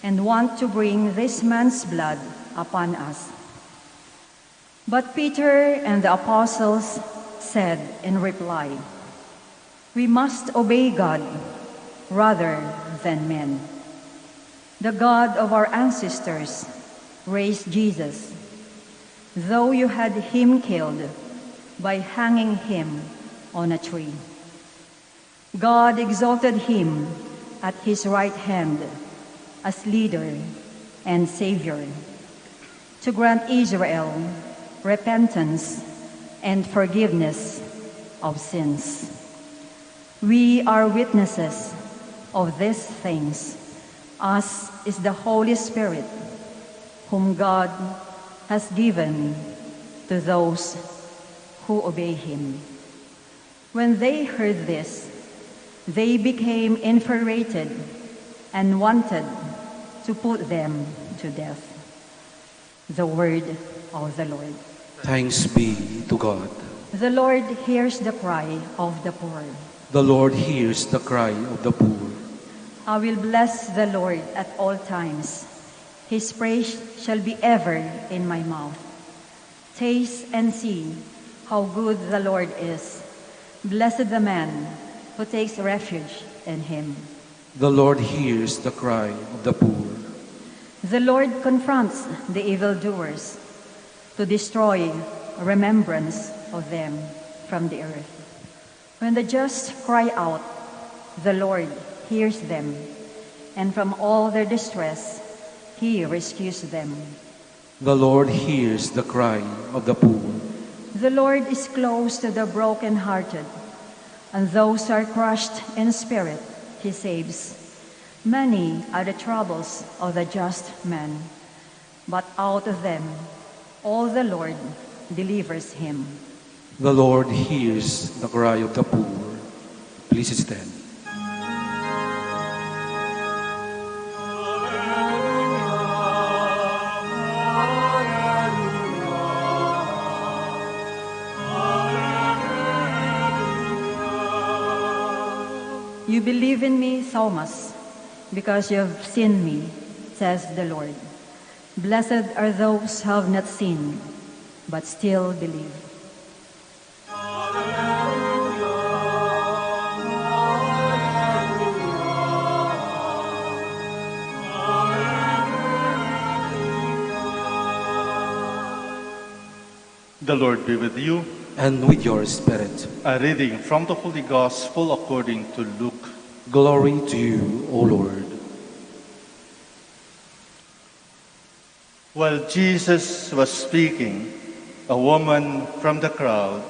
and want to bring this man's blood upon us. But Peter and the apostles said in reply, we must obey God rather than men. The God of our ancestors raised Jesus, though you had him killed by hanging him on a tree. God exalted him at his right hand as leader and Savior, to grant Israel repentance and forgiveness of sins. We are witnesses of these things, as is the Holy Spirit, whom God has given to those who obey him. When they heard this, they became infuriated and wanted to put them to death. The word of the Lord. Thanks be to God. The Lord hears the cry of the poor. The Lord hears the cry of the poor. I will bless the Lord at all times. His praise shall be ever in my mouth. Taste and see how good the Lord is. Blessed the man who takes refuge in him. The Lord hears the cry of the poor. The Lord confronts the evildoers to destroy remembrance of them from the earth. When the just cry out, the Lord hears them, and from all their distress he rescues them. The Lord hears the cry of the poor. The Lord is close to the brokenhearted, and those who are crushed in spirit he saves. Many are the troubles of the just man, but out of them all the Lord delivers him. The Lord hears the cry of the poor. Please stand. You believe in me, Thomas, because you have seen me, says the Lord. Blessed are those who have not seen, but still believe. The Lord be with you. And with your spirit. A reading from the Holy Gospel according to Luke. Glory to you, O Lord. While Jesus was speaking, a woman from the crowd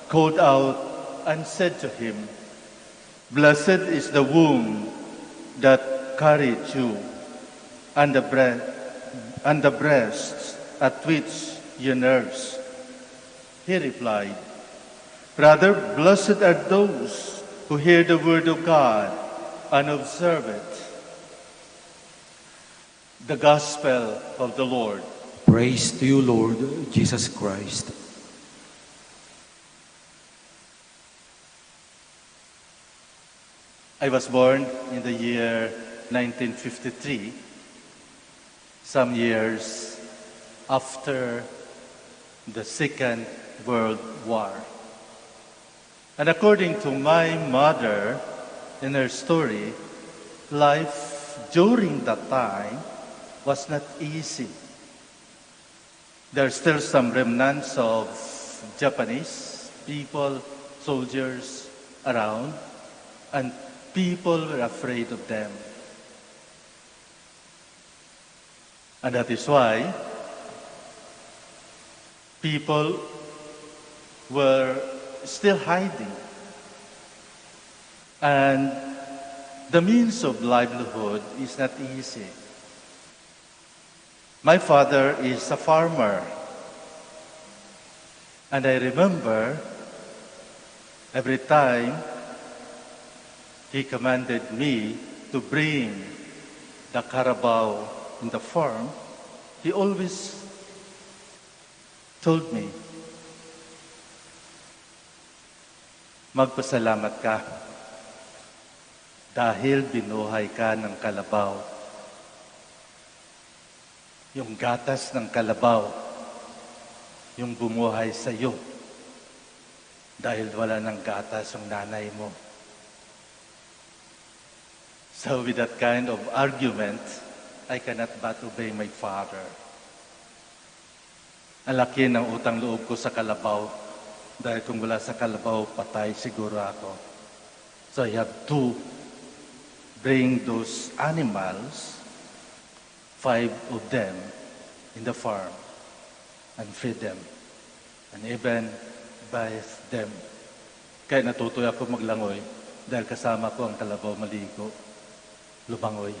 called out and said to him, Blessed is the womb that carried you, and the breasts at which you nursed. He replied, Rather, blessed are those who hear the word of God and observe it. The Gospel of the Lord. Praise to you, Lord Jesus Christ. I was born in the year 1953, some years after the Second World War. And according to my mother, in her story, life during that time was not easy. There are still some remnants of Japanese people, soldiers around, and people were afraid of them. And that is why people were still hiding. And the means of livelihood is not easy. My father is a farmer. And I remember every time he commanded me to bring the carabao in the farm, he always told me, magpasalamat ka dahil binuhay ka ng kalabaw. Yung gatas ng kalabaw, yung bumuhay sa iyo dahil wala ng gatas ang nanay mo. So with that kind of argument, I cannot but obey my father. Ang laki ng utang loob ko sa kalabaw dahil kung wala sa kalabaw, patay siguro ako. So I have to bring those animals, 5 of them, in the farm and feed them and even bathe them. Kaya natutoy ako maglangoy dahil kasama ko ang kalabaw maligo, lumangoy.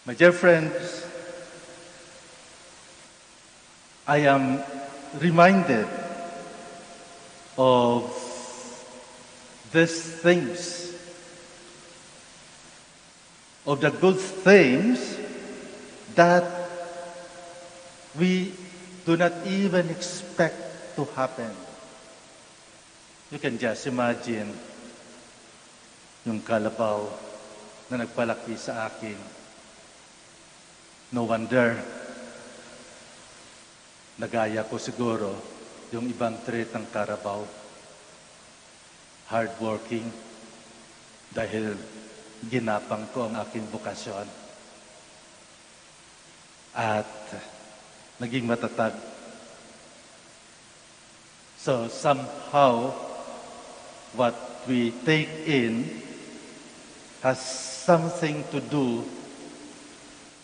My dear friends, I am reminded of these things, of the good things that we do not even expect to happen. You can just imagine yung kalabaw na nagpalaki sa akin. No wonder, nagaya ko siguro yung ibang trait ng Carabao. Hardworking, dahil ginapang ko ang aking bukasyon. At naging matatag. So somehow, what we take in has something to do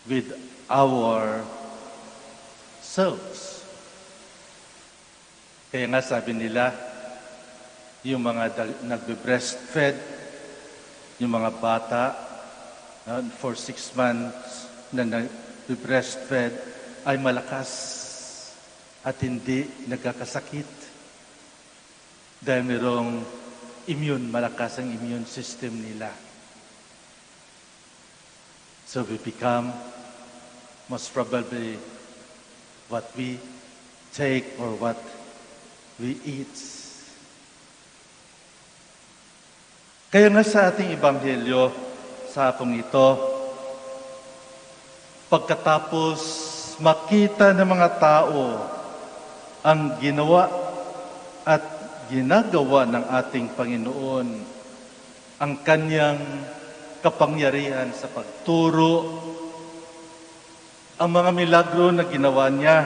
with our selves. Kaya nga sabi nila, yung mga nagbe-breastfed, yung mga bata, for 6 months na nagbe-breastfed, ay malakas at hindi nagkakasakit. Dahil mayroong malakas ang immune system nila. So we become most probably what we take or what we eat. Kaya nga sa ating Ebanghelyo sa hapong ito, pagkatapos makita ng mga tao ang ginawa at ginagawa ng ating Panginoon, ang kanyang kapangyarihan sa pagturo, ang mga milagro na ginawa niya,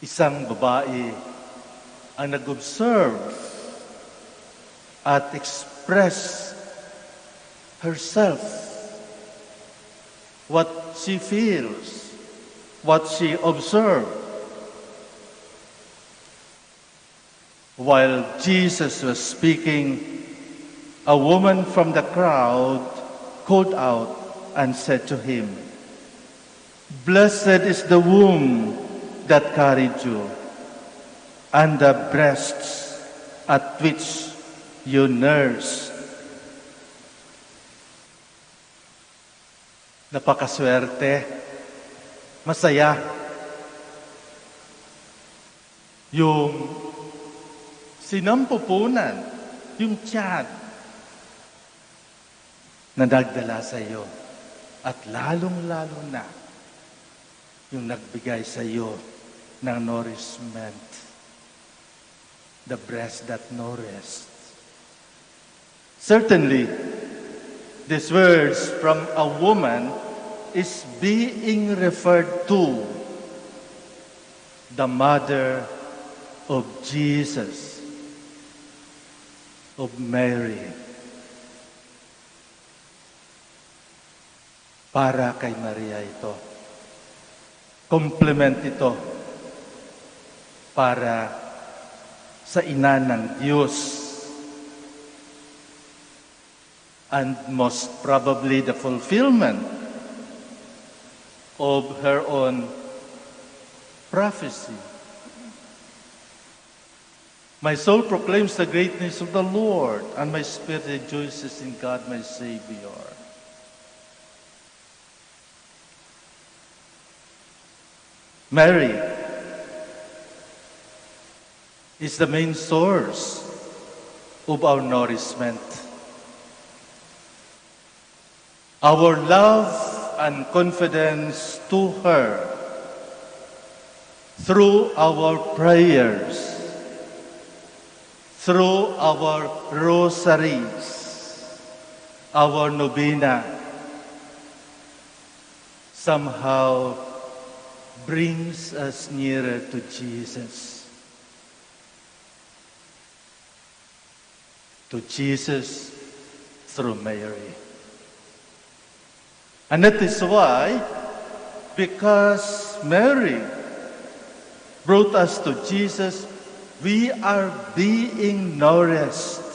isang babae ang nag-observe at express herself, what she feels, what she observed. While Jesus was speaking, a woman from the crowd called out and said to him, "Blessed is the womb that carried you, and the breasts at which you nursed." Napakaswerte, masaya, yung sinampupunan, yung tiyan na nagdala sa iyo At lalong-lalo na yung nagbigay sa iyo ng nourishment, the breast that nourished. Certainly, these words from a woman is being referred to the mother of Jesus, of Mary. Para kay Maria ito. Complement ito para sa ina ng Diyos. And most probably the fulfillment of her own prophecy. My soul proclaims the greatness of the Lord, and my spirit rejoices in God my Savior. Mary is the main source of our nourishment. Our love and confidence to her through our prayers, through our rosaries, our novena, somehow brings us nearer to Jesus. To Jesus through Mary. And that is why, because Mary brought us to Jesus, we are being nourished.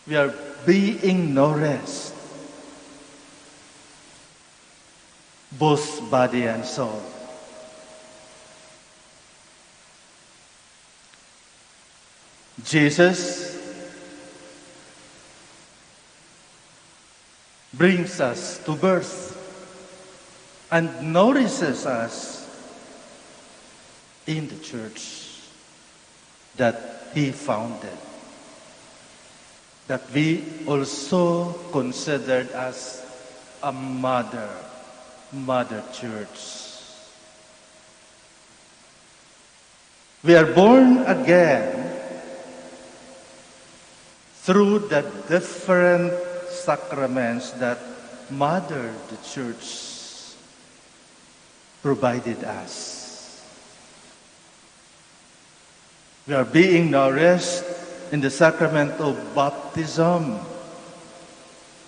We are being nourished. Both body and soul. Jesus brings us to birth and nourishes us in the church that He founded, that we also considered as a mother church. We are born again through the different sacraments that Mother the Church provided us. We are being nourished in the sacrament of baptism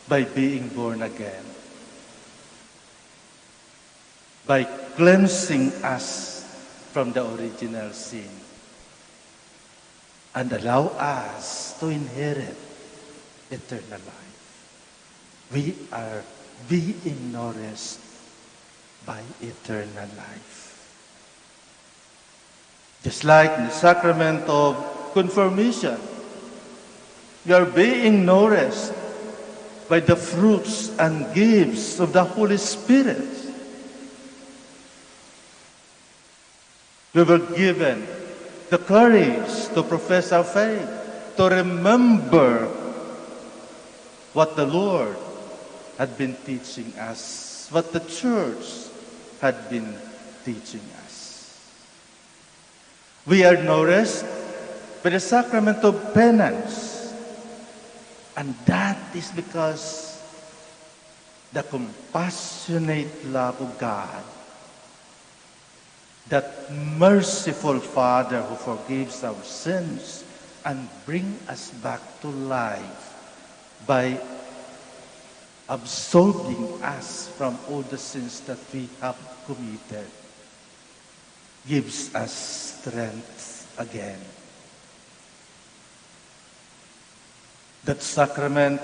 by being born again, by cleansing us from the original sin and allow us to inherit eternal life. We are being nourished by eternal life. Just like in the sacrament of confirmation, we are being nourished by the fruits and gifts of the Holy Spirit. We were given the courage to profess our faith, to remember what the Lord had been teaching us, what the church had been teaching us. We are nourished by the sacrament of penance, and that is because the compassionate love of God, that merciful Father who forgives our sins and brings us back to life by absolving us from all the sins that we have committed, gives us strength again. That sacrament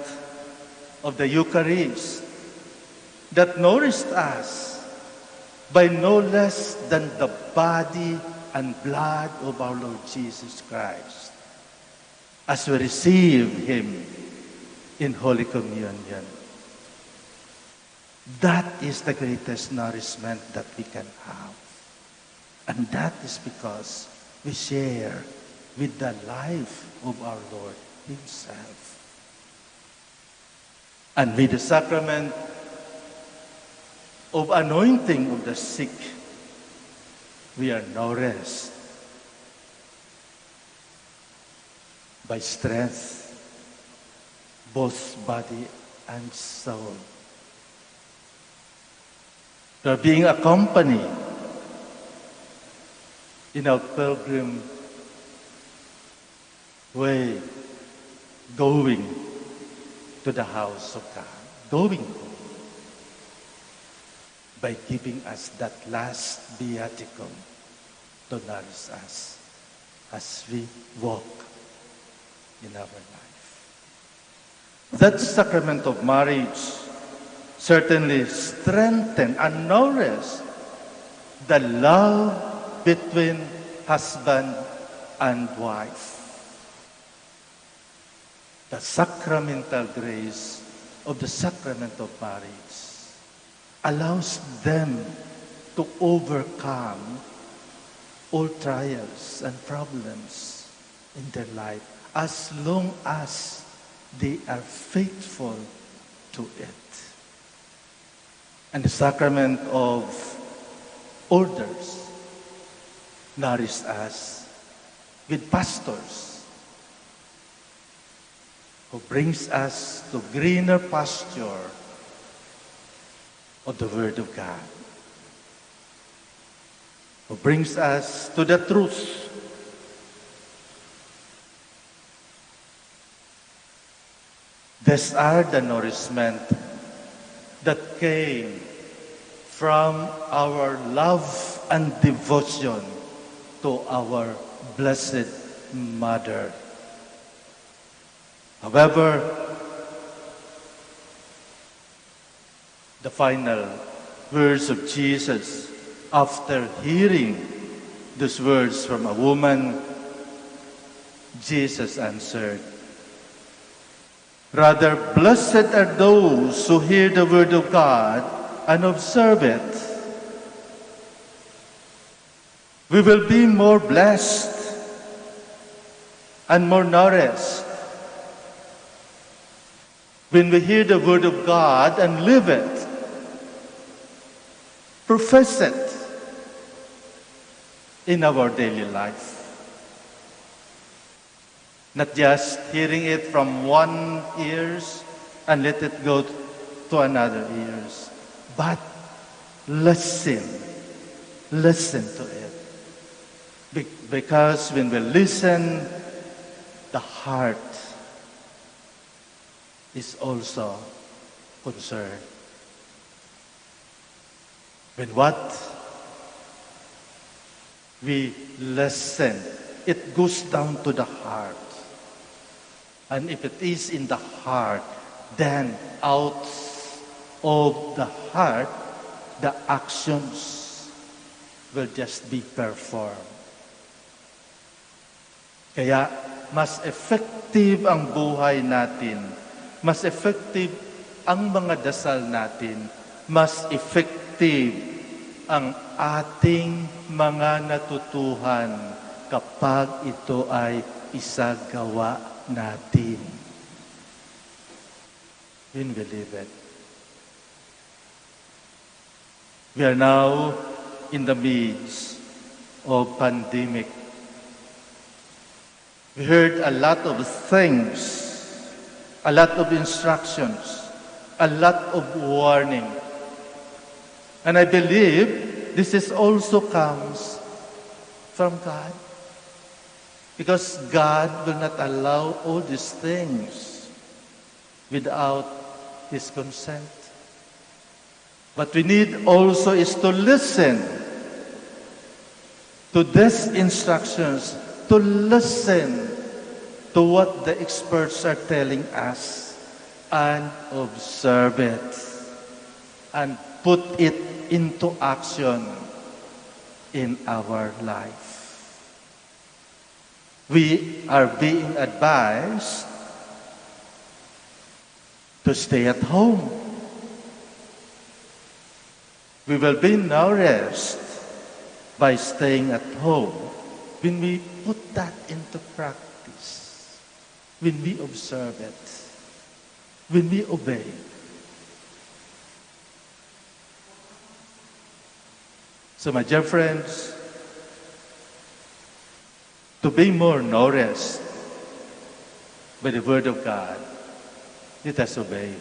of the Eucharist that nourished us by no less than the body and blood of our Lord Jesus Christ, as we receive Him in Holy Communion. That is the greatest nourishment that we can have. And that is because we share with the life of our Lord Himself. And with the sacrament of anointing of the sick, we are nourished by strength, both body and soul. We are being accompanied in our pilgrim way, going to the house of God, going home, by giving us that last viaticum to nourish us as we walk in our life. That sacrament of marriage certainly strengthens and nourishes the love between husband and wife. The sacramental grace of the sacrament of marriage allows them to overcome all trials and problems in their life as long as they are faithful to it. And the sacrament of orders nourish us with pastors who brings us to greener pasture of the Word of God, who brings us to the truth. These are the nourishment that came from our love and devotion to our Blessed Mother. However, the final words of Jesus, after hearing these words from a woman, Jesus answered, "Rather, blessed are those who hear the word of God and observe it." We will be more blessed and more nourished when we hear the word of God and live it, profess it in our daily life. Not just hearing it from one ears and let it go to another ears, but listen to it. Because when we listen, the heart is also concerned. When what we listen, it goes down to the heart. And if it is in the heart, then out of the heart, the actions will just be performed. Kaya mas effective ang buhay natin, mas effective ang mga dasal natin, mas effective ang ating mga natutuhan kapag ito ay isagawa natin. When we live it. We are now in the midst of pandemic. We heard a lot of things, a lot of instructions, a lot of warning. And I believe this is also comes from God. Because God will not allow all these things without His consent. What we need also is to listen to these instructions, to listen to what the experts are telling us, and observe it, and put it into action in our life. We are being advised to stay at home. We will be nourished by staying at home when we put that into practice, when we observe it, when we obey. So my dear friends, to be more nourished by the Word of God, let us obey.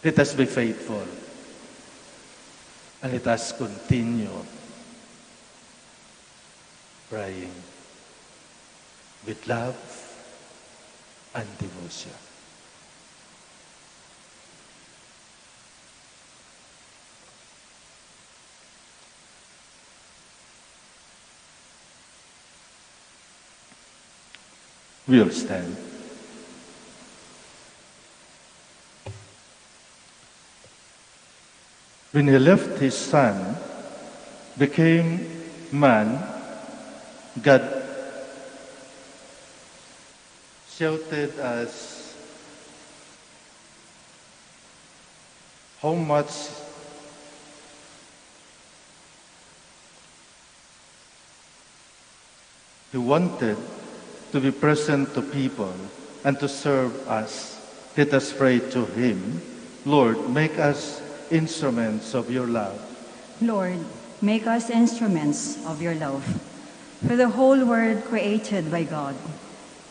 Let us be faithful. And let us continue praying with love and devotion. We'll stand. When he left his son, became man, God shouted us how much he wanted to be present to people and to serve us. Let us pray to him. Lord, make us instruments of your love. Lord, make us instruments of your love for the whole world created by God,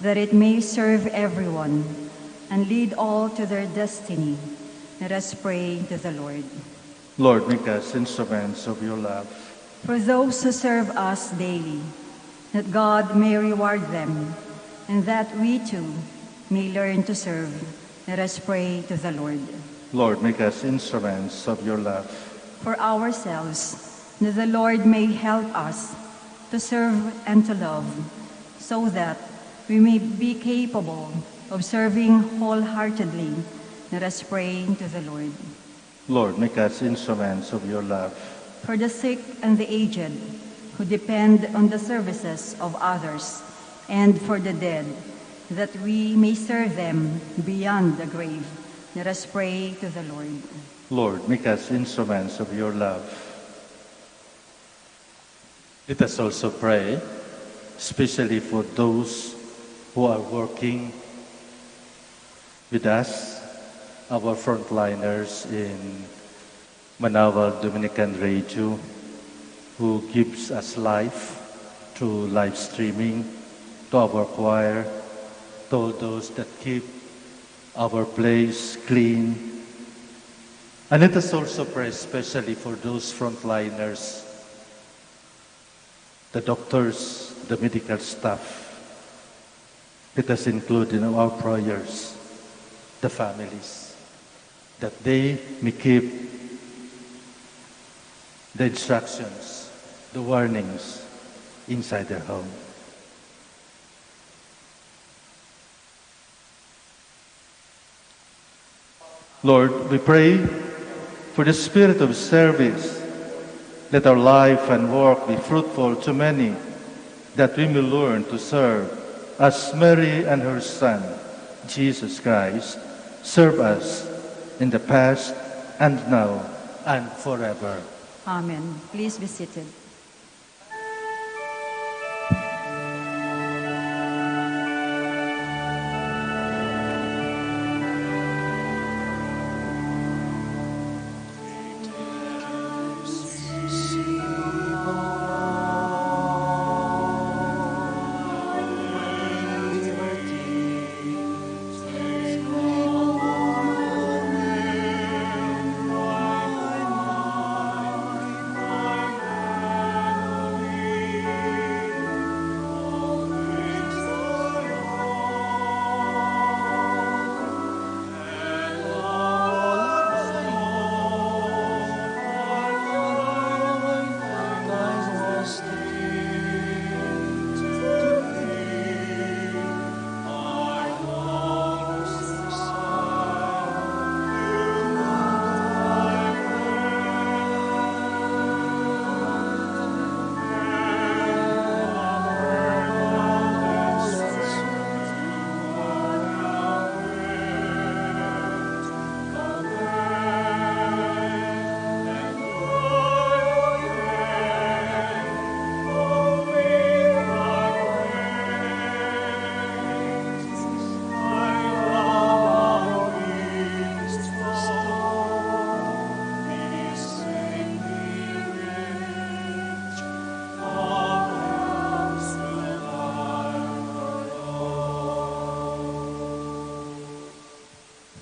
that it may serve everyone and lead all to their destiny. Let us pray to the Lord. Lord, make us instruments of your love. For those who serve us daily, that God may reward them, and that we too may learn to serve. Let us pray to the Lord. Lord, make us instruments of your love. For ourselves, that the Lord may help us to serve and to love, so that we may be capable of serving wholeheartedly. Let us pray to the Lord. Lord, make us instruments of your love. For the sick and the aged, who depend on the services of others, and for the dead, that we may serve them beyond the grave. Let us pray to the Lord. Lord, make us instruments of your love. Let us also pray, especially for those who are working with us, our frontliners in Manaoag Dominican Radio, who gives us life through live streaming, to our choir, to all those that keep our place clean. And let us also pray especially for those frontliners, the doctors, the medical staff. Let us include in our prayers the families, that they may keep the instructions, the warnings inside their home. Lord, we pray for the spirit of service. Let our life and work be fruitful to many, that we may learn to serve as Mary and her Son, Jesus Christ, serve us in the past and now and forever. Amen. Please be seated.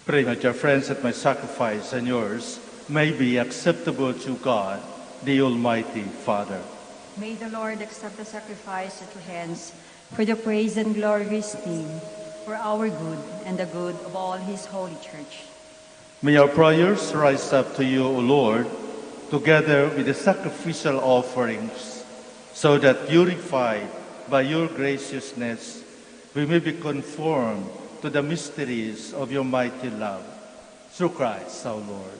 Pray that your friends that my sacrifice and yours may be acceptable to God, the Almighty Father. May the Lord accept the sacrifice at your hands for the praise and glory of his name, for our good and the good of all his holy church. May our prayers rise up to you, O Lord, together with the sacrificial offerings, so that purified by your graciousness, we may be conformed to the mysteries of your mighty love. Through Christ our Lord.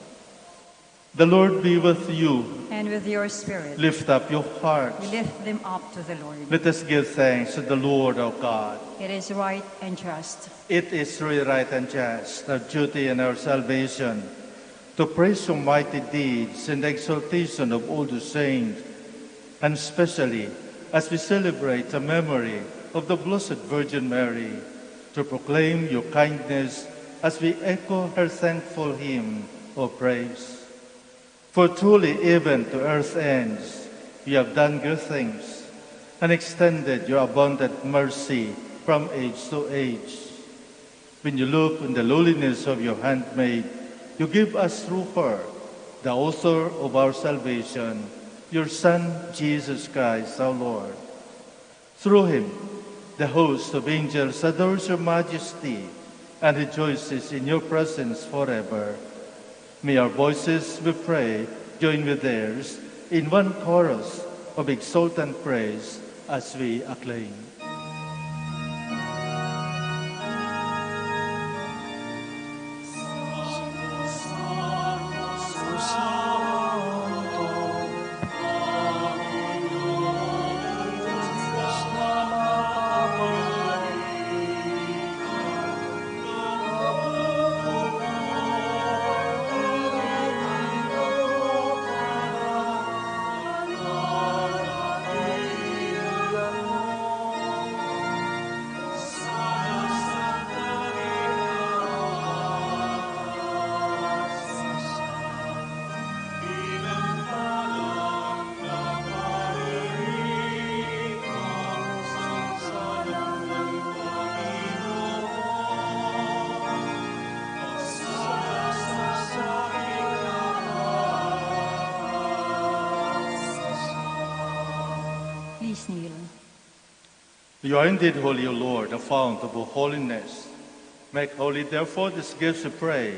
The Lord be with you. And with your spirit. Lift up your hearts. We lift them up to the Lord. Let us give thanks to the Lord our God. It is right and just. It is really right and just, our duty and our salvation, to praise your mighty deeds and the exaltation of all the saints, and especially as we celebrate the memory of the Blessed Virgin Mary, to proclaim your kindness as we echo her thankful hymn of praise. For truly, even to earth's ends, you have done good things and extended your abundant mercy from age to age. When you look on the lowliness of your handmaid, you give us through her, the author of our salvation, your Son, Jesus Christ, our Lord. Through him, the host of angels adores your majesty and rejoices in your presence forever. May our voices, we pray, join with theirs in one chorus of exultant praise as we acclaim. Please kneel. You are indeed holy, O Lord, the fount of all holiness. Make holy, therefore, these gifts, we pray,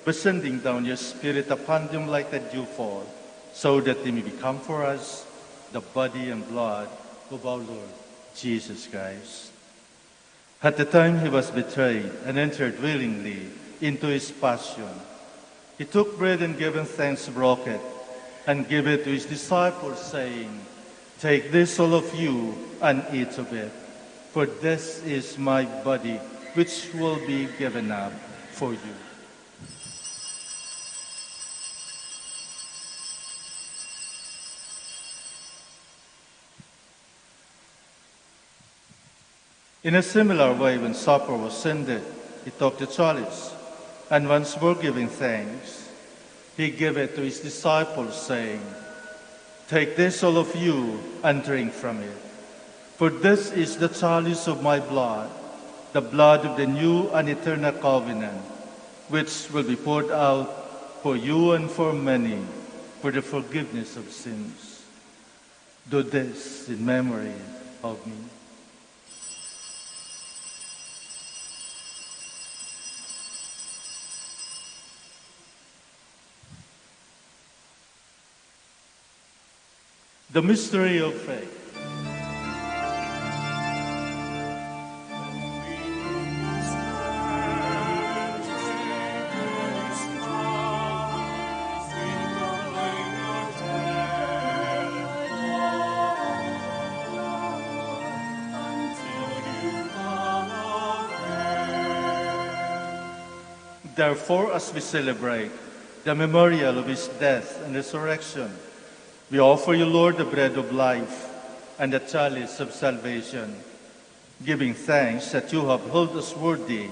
by sending down your Spirit upon them like a dewfall, so that they may become for us the body and blood of our Lord Jesus Christ. At the time he was betrayed and entered willingly into his passion, he took bread and giving thanks, broke it, and gave it to his disciples, saying, "Take this, all of you, and eat of it, for this is my body, which will be given up for you." In a similar way, when supper was ended, he took the chalice, and once more giving thanks, he gave it to his disciples, saying, "Take this, all of you, and drink from it. For this is the chalice of my blood, the blood of the new and eternal covenant, which will be poured out for you and for many for the forgiveness of sins. Do this in memory of me." The mystery of faith. Therefore, as we celebrate the memorial of his death and resurrection, we offer you, Lord, the bread of life and the chalice of salvation, giving thanks that you have held us worthy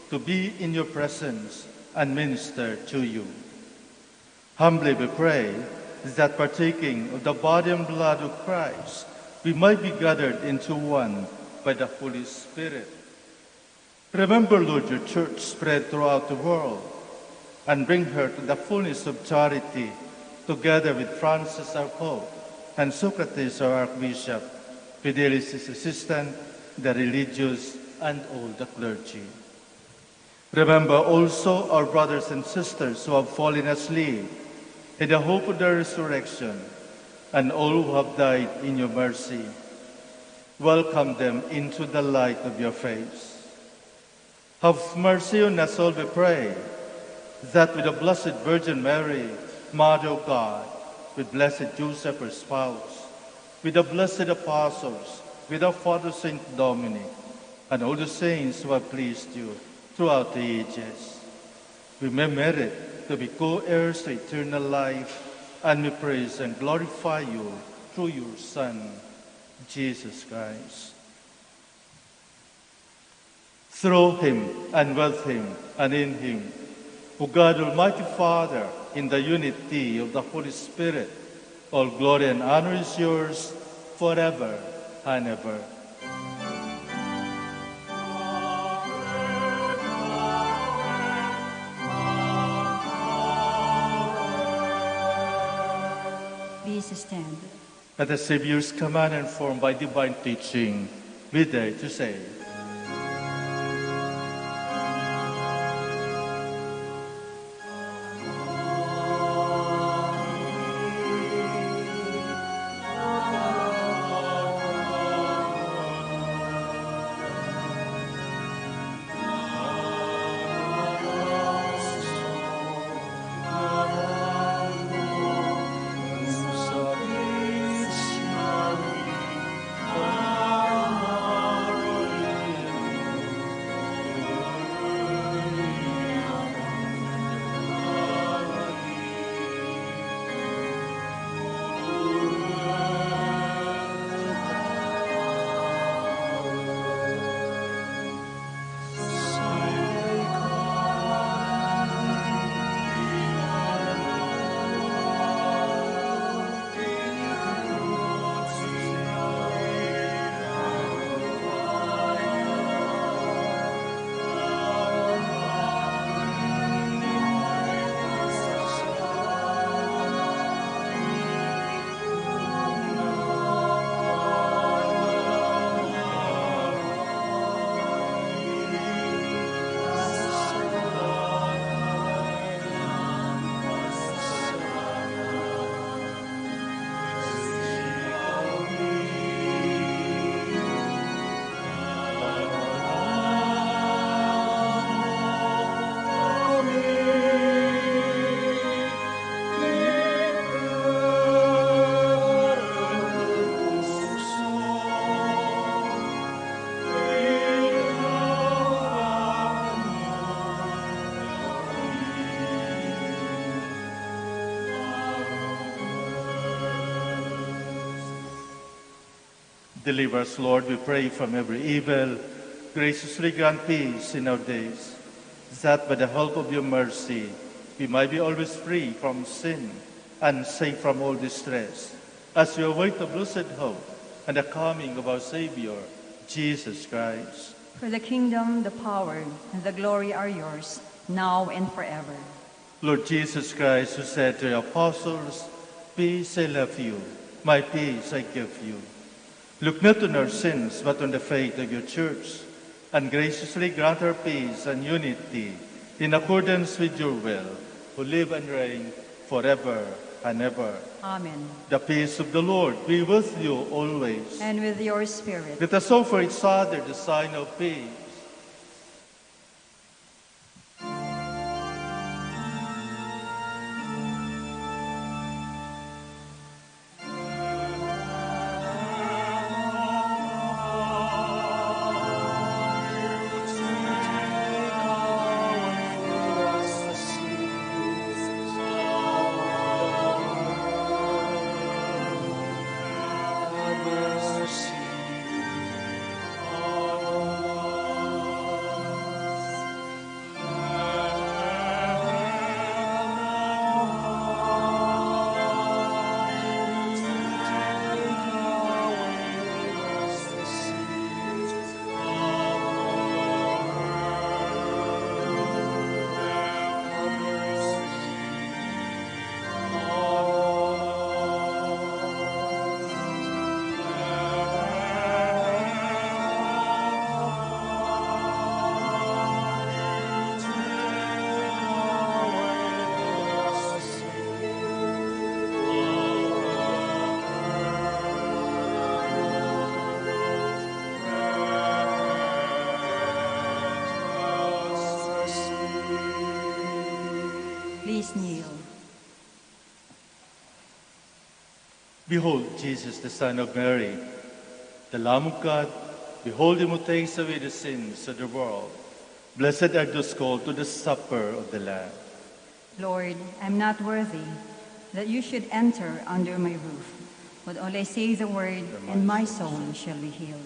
to be in your presence and minister to you. Humbly we pray that partaking of the body and blood of Christ, we might be gathered into one by the Holy Spirit. Remember, Lord, your church spread throughout the world, and bring her to the fullness of charity, together with Francis our Pope, and Socrates our Archbishop, Fidelis his assistant, the religious, and all the clergy. Remember also our brothers and sisters who have fallen asleep in the hope of the resurrection, and all who have died in your mercy. Welcome them into the light of your face. Have mercy on us all, we pray, that with the Blessed Virgin Mary, Mother of God, with Blessed Joseph, her spouse, with the blessed apostles, with our Father Saint Dominic, and all the saints who have pleased you throughout the ages, we may merit to be co-heirs to eternal life, and we praise and glorify you through your Son, Jesus Christ. Through him, and with him, and in him, O God, Almighty Father, in the unity of the Holy Spirit, all glory and honor is yours forever and ever. Please stand. At the Savior's command and formed by divine teaching, we dare to say, deliver us, Lord, we pray, from every evil. Graciously grant peace in our days, that by the help of your mercy we might be always free from sin and safe from all distress, as we await the blessed hope and the coming of our Savior, Jesus Christ. For the kingdom, the power, and the glory are yours, now and forever. Lord Jesus Christ, who said to your apostles, "Peace I leave you, my peace I give you," look not on our sins, but on the faith of your church, and graciously grant her peace and unity in accordance with your will, who live and reign forever and ever. Amen. The peace of the Lord be with you always. And with your spirit. Let us offer each other the sign of peace. Behold, Jesus, the Son of Mary, the Lamb of God, behold him who takes away the sins of the world. Blessed are those called to the supper of the Lamb. Lord, I'm not worthy that you should enter under my roof, but only say the word, and my soul shall be healed.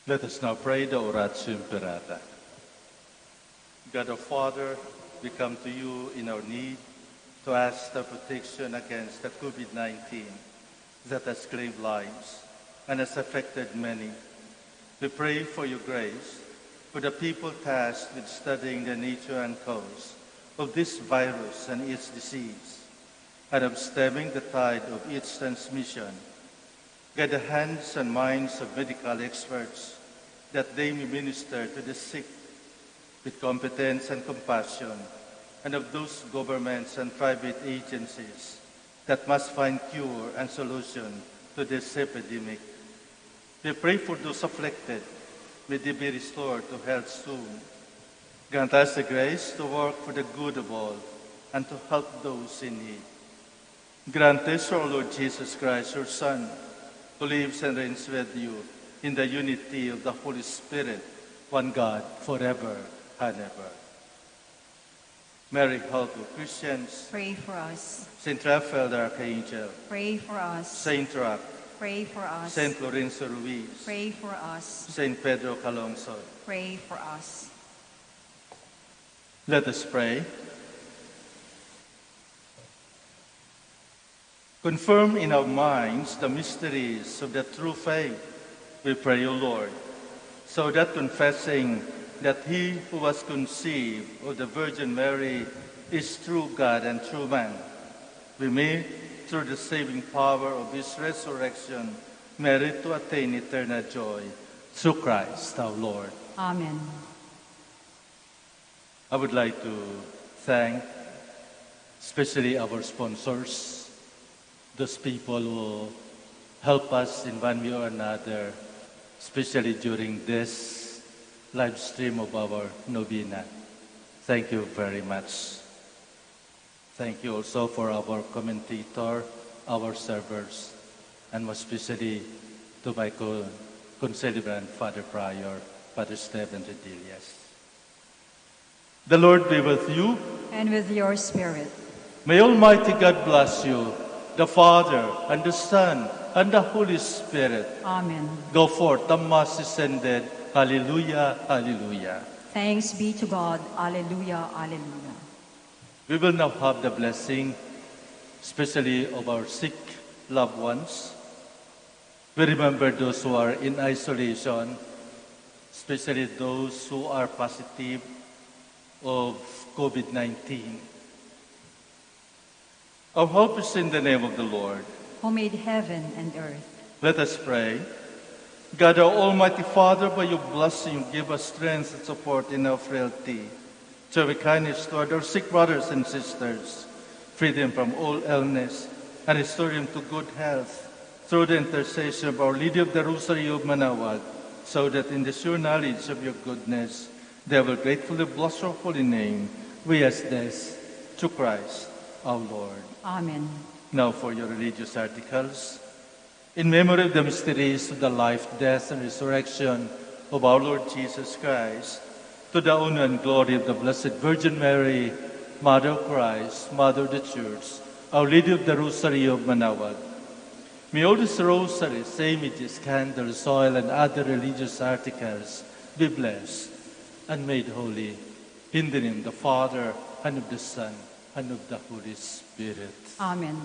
Let us now pray the Oratio Imperata. God our Father, we come to you in our need to ask the protection against the COVID-19 that has claimed lives and has affected many. We pray for your grace for the people tasked with studying the nature and cause of this virus and its disease, and of stemming the tide of its transmission. Guide the hands and minds of medical experts that they may minister to the sick with competence and compassion, and of those governments and private agencies that must find cure and solution to this epidemic. We pray for those afflicted, may they be restored to health soon. Grant us the grace to work for the good of all and to help those in need. Grant this, our Lord Jesus Christ, your Son, who lives and reigns with you in the unity of the Holy Spirit, one God, forever and ever. Mary, help of Christians. Pray for us. Saint Raphael the Archangel. Pray for us. Saint Roch. Pray for us. Saint Lorenzo Ruiz. Pray for us. Saint Pedro Calungsod. Pray for us. Let us pray. Confirm in our minds the mysteries of the true faith, we pray, O Lord, so that confessing that he who was conceived of the Virgin Mary is true God and true man, we may, through the saving power of his resurrection, merit to attain eternal joy through Christ our Lord. Amen. I would like to thank especially our sponsors, those people who help us in one way or another, especially during this live stream of our novena. Thank you very much. Thank you also for our commentator, our servers, and most especially to my co-celebrant, Father Prior, Father Stephen Redilias. The Lord be with you. And with your spirit. May Almighty God bless you, the Father, and the Son, and the Holy Spirit. Amen. Go forth, the Mass is ended. Hallelujah, hallelujah. Thanks be to God. Alleluia, alleluia. We will now have the blessing, especially of our sick loved ones. We remember those who are in isolation, especially those who are positive of COVID-19. Our hope is in the name of the Lord. who made heaven and earth. Let us pray. God, our Almighty Father, by your blessing, give us strength and support in our frailty. Show your kindness toward our sick brothers and sisters. Free them from all illness and restore them to good health through the intercession of Our Lady of the Rosary of Manaoag, so that in the sure knowledge of your goodness, they will gratefully bless your holy name. We ask this through Christ our Lord. Amen. Now for your religious articles. In memory of the mysteries of the life, death, and resurrection of our Lord Jesus Christ, to the honor and glory of the Blessed Virgin Mary, Mother of Christ, Mother of the Church, Our Lady of the Rosary of Manaoag. May all these rosaries, images, candles, oil, and other religious articles be blessed and made holy. In the name of the Father, and of the Son, and of the Holy Spirit. Amen.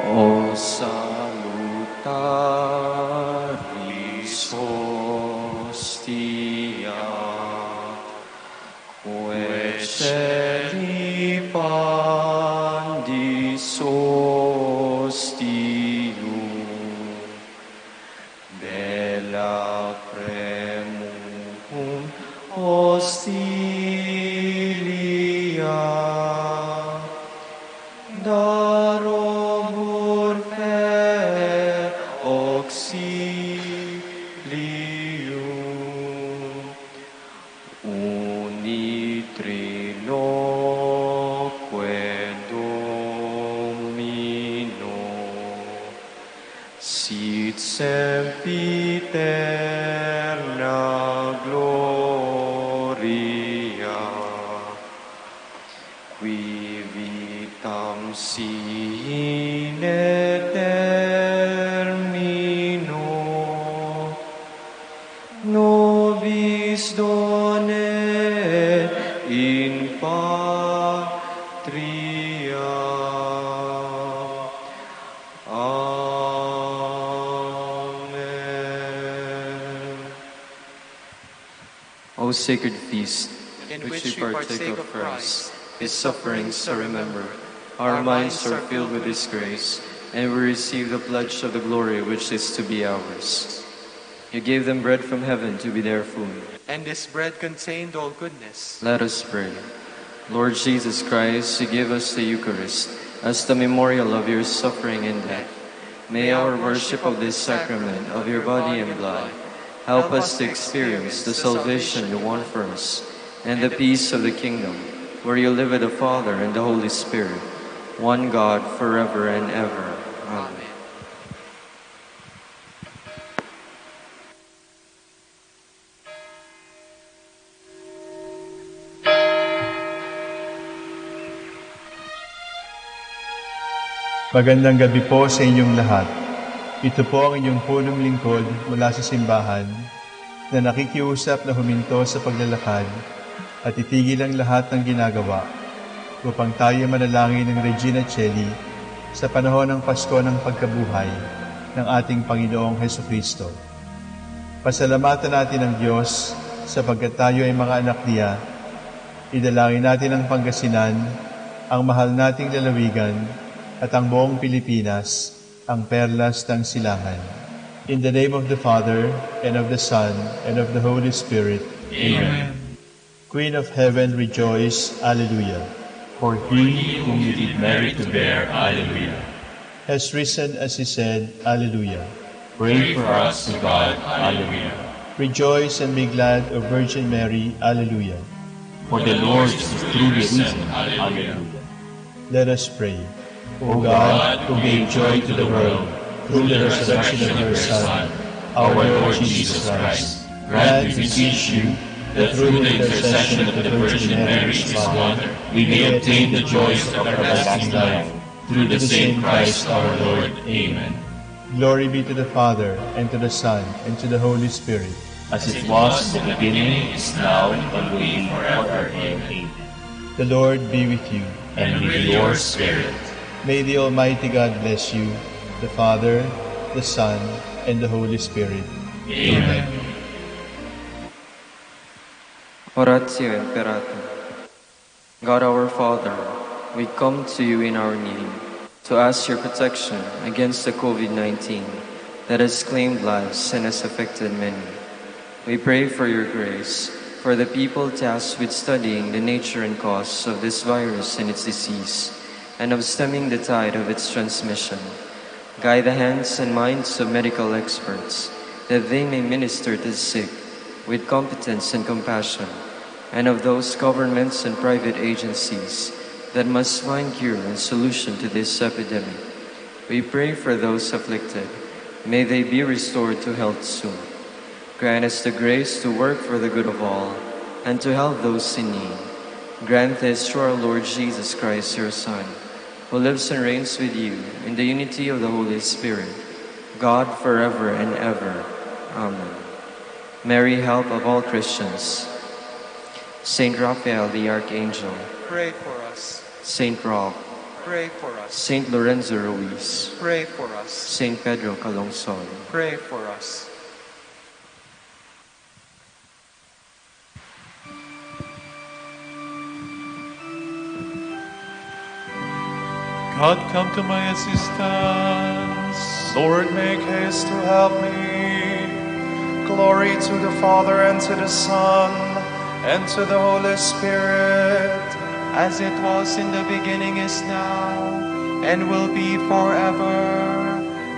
O salutaris hostia, quae celi pandis ostium, bella sit sempiterna gloria, qui vitam sine termino, nobis done in patria. Amen. O sacred feast, in which we partake of Christ, His sufferings are remembered, our minds are filled with His grace, and we receive the pledge of the glory which is to be ours. You gave them bread from heaven to be their food, and this bread contained all goodness. Let us pray. Lord Jesus Christ, you give us the Eucharist as the memorial of your suffering and death. May our worship of this sacrament of your body and blood help us to experience the salvation you won for us and the peace of the kingdom, where you live with the Father and the Holy Spirit, one God forever and ever. Amen. Magandang gabi po sa inyong lahat. Ito po ang inyong punong lingkod mula sa simbahan na nakikiusap na huminto sa paglalakad at itigil ang lahat ng ginagawa upang tayo manalangin ng Regina Coeli sa panahon ng Pasko ng pagkabuhay ng ating Panginoong Hesukristo. Pasalamatan natin ang Diyos sapagkat tayo ay mga anak niya. Idalangin natin ang Pangasinan, ang mahal nating lalawigan, at ang buong Pilipinas, ang perlas ng silangan. In the name of the Father, and of the Son, and of the Holy Spirit. Amen. Queen of Heaven, rejoice. Alleluia. For he whom you did merit to bear, Alleluia. Has risen as he said, Alleluia. Pray for us to God, Alleluia. Rejoice and be glad, O Virgin Mary, Alleluia. For the Lord is truly risen, Alleluia. Let us pray. O God, who gave joy to the world through the resurrection of your Son, our Lord Jesus Christ, grant, we beseech you, that through the intercession of the Virgin Mary, His Mother, we may obtain the joys of everlasting life, through the same Christ our Lord. Amen. Glory be to the Father, and to the Son, and to the Holy Spirit. As it was in the beginning, is now, and will be forever. Amen. The Lord be with you. And with your spirit. May the Almighty God bless you, the Father, the Son, and the Holy Spirit. Amen. Oratio Imperator. God our Father, we come to you in our need to ask your protection against the COVID-19 that has claimed lives and has affected many. We pray for your grace for the people tasked with studying the nature and cause of this virus and its disease, and of stemming the tide of its transmission. Guide the hands and minds of medical experts, that they may minister to the sick with competence and compassion, and of those governments and private agencies that must find cure and solution to this epidemic. We pray for those afflicted. May they be restored to health soon. Grant us the grace to work for the good of all, and to help those in need. Grant this through our Lord Jesus Christ, your Son, who lives and reigns with you in the unity of the Holy Spirit, God forever and ever. Amen. Mary, help of all Christians. Saint Raphael the Archangel, Pray for us. Saint Roch, Pray for us. Saint Lorenzo Ruiz, Pray for us. Saint Pedro Calungsod, Pray for us. God, come to my assistance. Lord, make haste to help me. Glory to the Father, and to the Son, and to the Holy Spirit, As it was in the beginning, is now, and will be forever.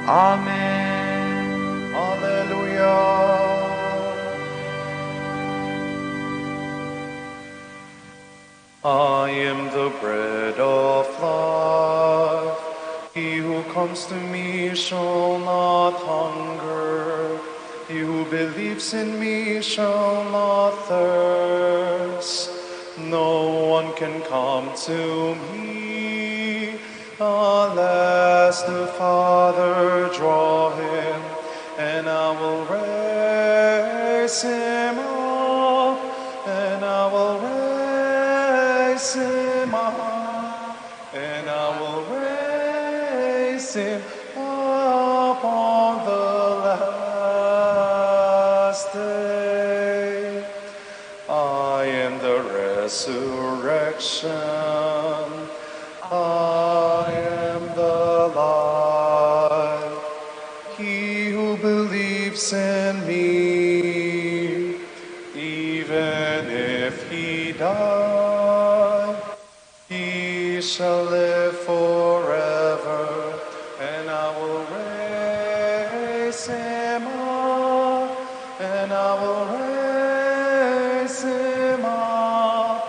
Amen. Alleluia. I am the bread of life. He who comes comes to me shall not hunger. He who believes in me shall not thirst. No one can come to me unless the Father draw him, and I will raise him up, and I will raise him up, and I will raise him up on the last day. I am the resurrection. I am the life. He who believes in me, even if he die, he shall live forever, and I will raise him up, and I will raise him up,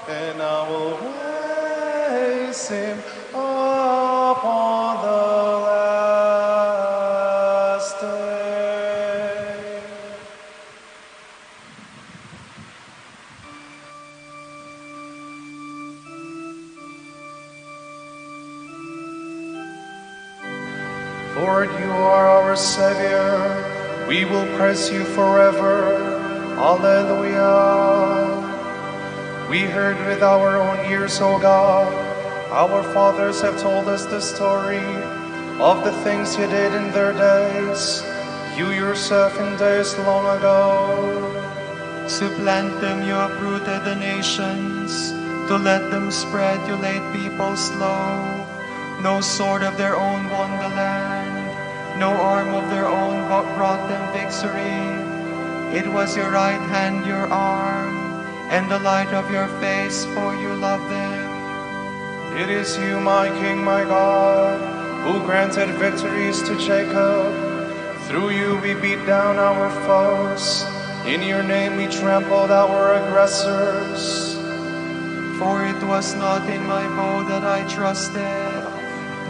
and I will raise him up on the last day. Lord, you are our Savior. We will praise you forever. Alleluia. We heard with our own ears, O God. Our fathers have told us the story of the things you did in their days. You yourself in days long ago. To plant them you uprooted the nations. To let them spread you laid peoples low. No sword of their own won the land. No arm of their own brought them victory. It was your right hand, your arm, and the light of your face, for you love them. It is you, my King, my God, who granted victories to Jacob. Through you we beat down our foes. In your name we trampled our aggressors. For it was not in my bow that I trusted,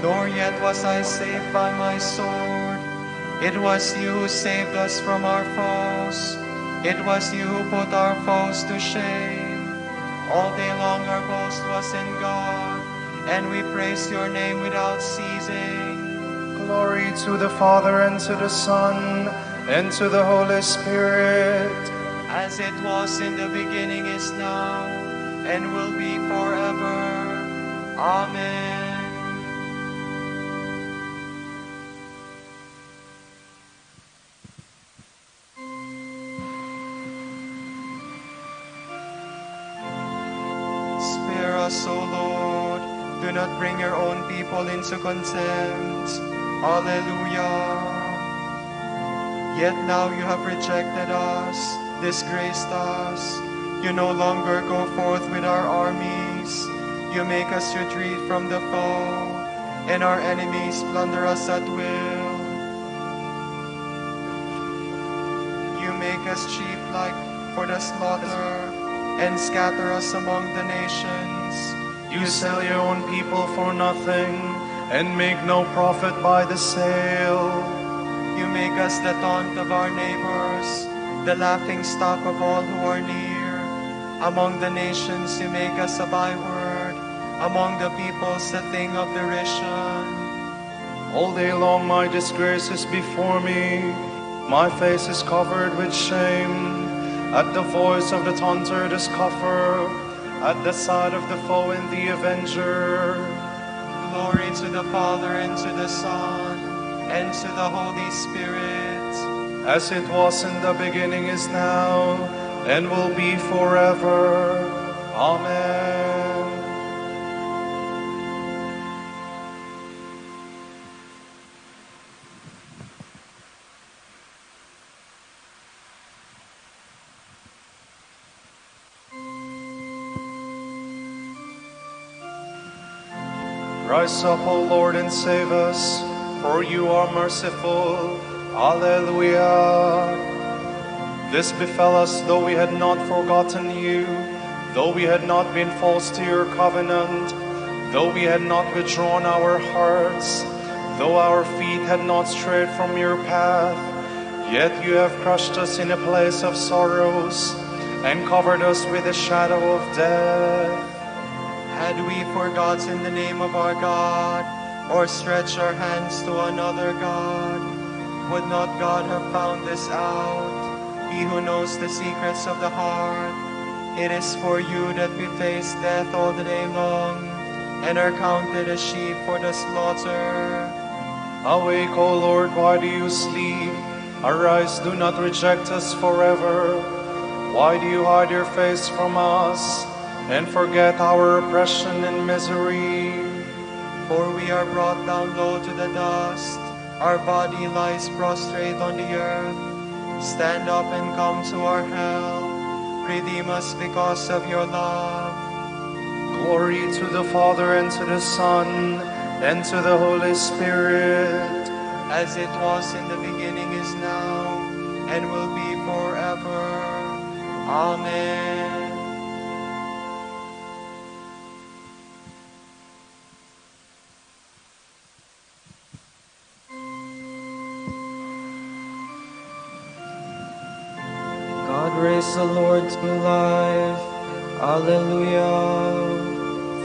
nor yet was I saved by my sword. It was you who saved us from our foes. It was you who put our foes to shame. All day long our boast was in God, and we praised your name without ceasing. Glory to the Father, and to the Son, and to the Holy Spirit. As it was in the beginning, is now, and will be forever. Amen. Spare us, O Lord. Do not bring your own people into contempt. Alleluia. Yet now you have rejected us, disgraced us. You no longer go forth with our armies. You make us retreat from the foe, and our enemies plunder us at will. You make us cheap like for the slaughter, and scatter us among the nations. You sell your own people for nothing, and make no profit by the sale. You make us the taunt of our neighbors, the laughing stock of all who are near. Among the nations you make us a byword, among the peoples a thing of derision. All day long my disgrace is before me. My face is covered with shame. At the voice of the taunter, the scoffer, at the sight of the foe and the avenger. Glory to the Father, and to the Son, and to the Holy Spirit. As it was in the beginning, is now, and will be forever. Amen. Rise up, O Lord, and save us, for you are merciful. Alleluia. This befell us, though we had not forgotten you, though we had not been false to your covenant, though we had not withdrawn our hearts, Though our feet had not strayed from your path, yet you have crushed us in a place of sorrows and covered us with the shadow of death. Had we forgotten in the name of our God, or stretched our hands to another God, would not God have found this out? He who knows the secrets of the heart. It is for you that we face death all the day long, and are counted as sheep for the slaughter. Awake, O Lord, why do you sleep? Arise, do not reject us forever. Why do you hide your face from us and forget our oppression and misery? For we are brought down low to the dust, our body lies prostrate on the earth. Stand up and come to our help. Redeem us because of your love. Glory to the Father, and to the Son, and to the Holy Spirit. As it was in the beginning, is now, and will be forever. Amen. God raised the Lord to life. Alleluia.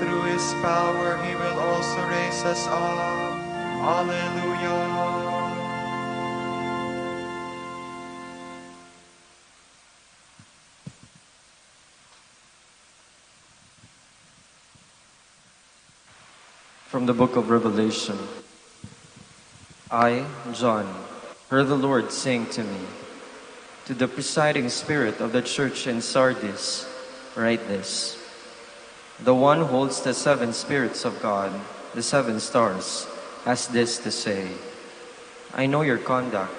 Through his power, he will also raise us up. Alleluia. From the book of Revelation. I, John, heard the Lord saying to me, to the presiding spirit of the church in Sardis, write this. The one who holds the 7 spirits of God, the 7 stars, has this to say. I know your conduct.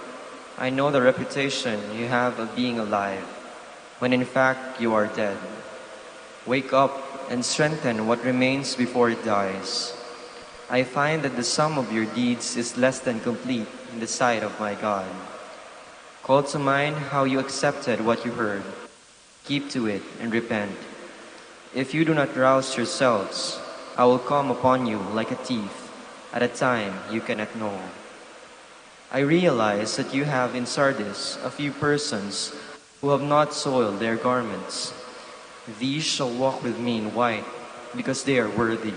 I know the reputation you have of being alive, when in fact you are dead. Wake up and strengthen what remains before it dies. I find that the sum of your deeds is less than complete in the sight of my God. Call to mind how you accepted what you heard. Keep to it and repent. If you do not rouse yourselves, I will come upon you like a thief at a time you cannot know. I realize that you have in Sardis a few persons who have not soiled their garments. These shall walk with me in white, because they are worthy.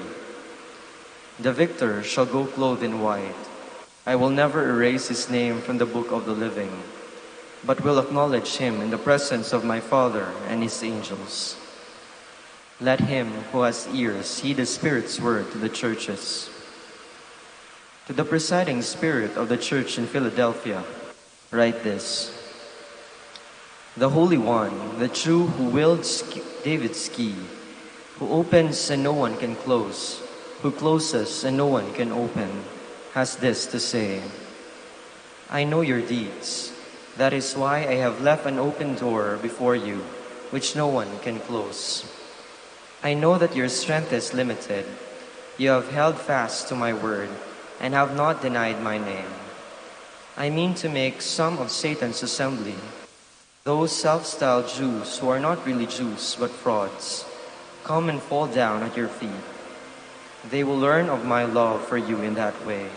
The victor shall go clothed in white. I will never erase his name from the book of the living, but will acknowledge him in the presence of my Father and his angels. Let him who has ears heed the Spirit's word to the churches. To the presiding spirit of the church in Philadelphia, write this. The Holy One, the true who wields David's key, who opens and no one can close, who closes and no one can open, has this to say. I know your deeds. That is why I have left an open door before you, which no one can close. I know that your strength is limited. You have held fast to my word, and have not denied my name. I mean to make some of Satan's assembly, those self-styled Jews who are not really Jews but frauds, come and fall down at your feet. They will learn of my love for you in that way.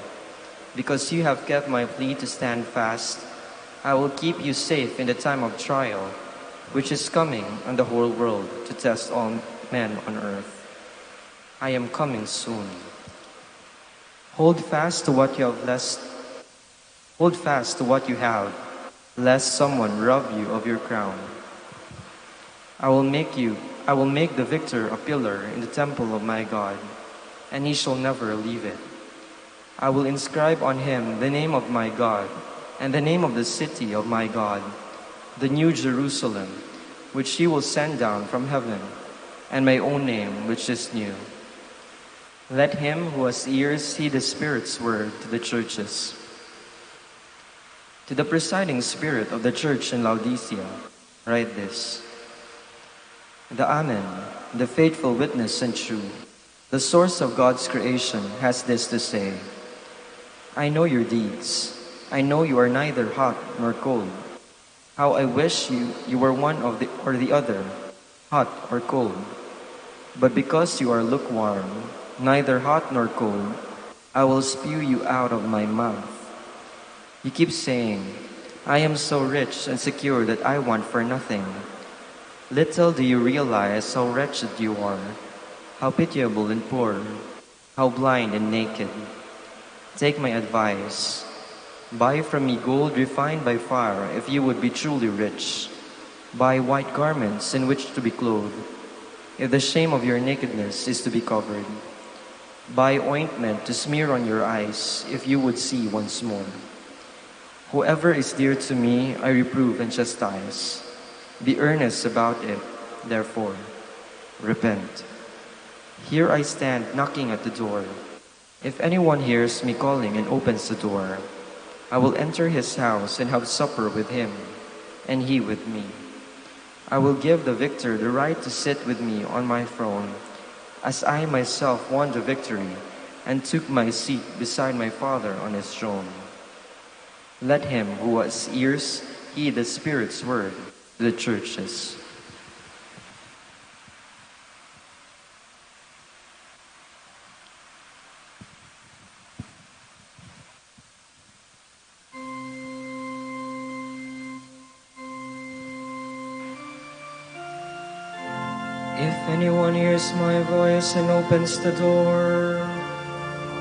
Because you have kept my plea to stand fast, I will keep you safe in the time of trial, which is coming on the whole world to test all men on earth. I am coming soon. Hold fast to what you have, lest someone rob you of your crown. I will make the victor a pillar in the temple of my God, and he shall never leave it. I will inscribe on him the name of my God, and the name of the city of my God, the new Jerusalem, which he will send down from heaven, and my own name, which is new. Let him who has ears heed the Spirit's word to the churches. To the presiding spirit of the church in Laodicea, write this. The Amen, the faithful witness and true, the source of God's creation, has this to say. I know your deeds. I know you are neither hot nor cold. How I wish you were one of the other, hot or cold. But because you are lukewarm, neither hot nor cold, I will spew you out of my mouth. You keep saying, I am so rich and secure that I want for nothing. Little do you realize how wretched you are, how pitiable and poor, how blind and naked. Take my advice. Buy from me gold refined by fire if you would be truly rich. Buy white garments in which to be clothed, if the shame of your nakedness is to be covered. Buy ointment to smear on your eyes if you would see once more. Whoever is dear to me, I reprove and chastise. Be earnest about it, therefore. Repent. Here I stand knocking at the door. If anyone hears me calling and opens the door, I will enter his house and have supper with him, and he with me. I will give the victor the right to sit with me on my throne, as I myself won the victory and took my seat beside my Father on his throne. Let him who has ears heed the Spirit's word to the churches. If anyone hears my voice and opens the door,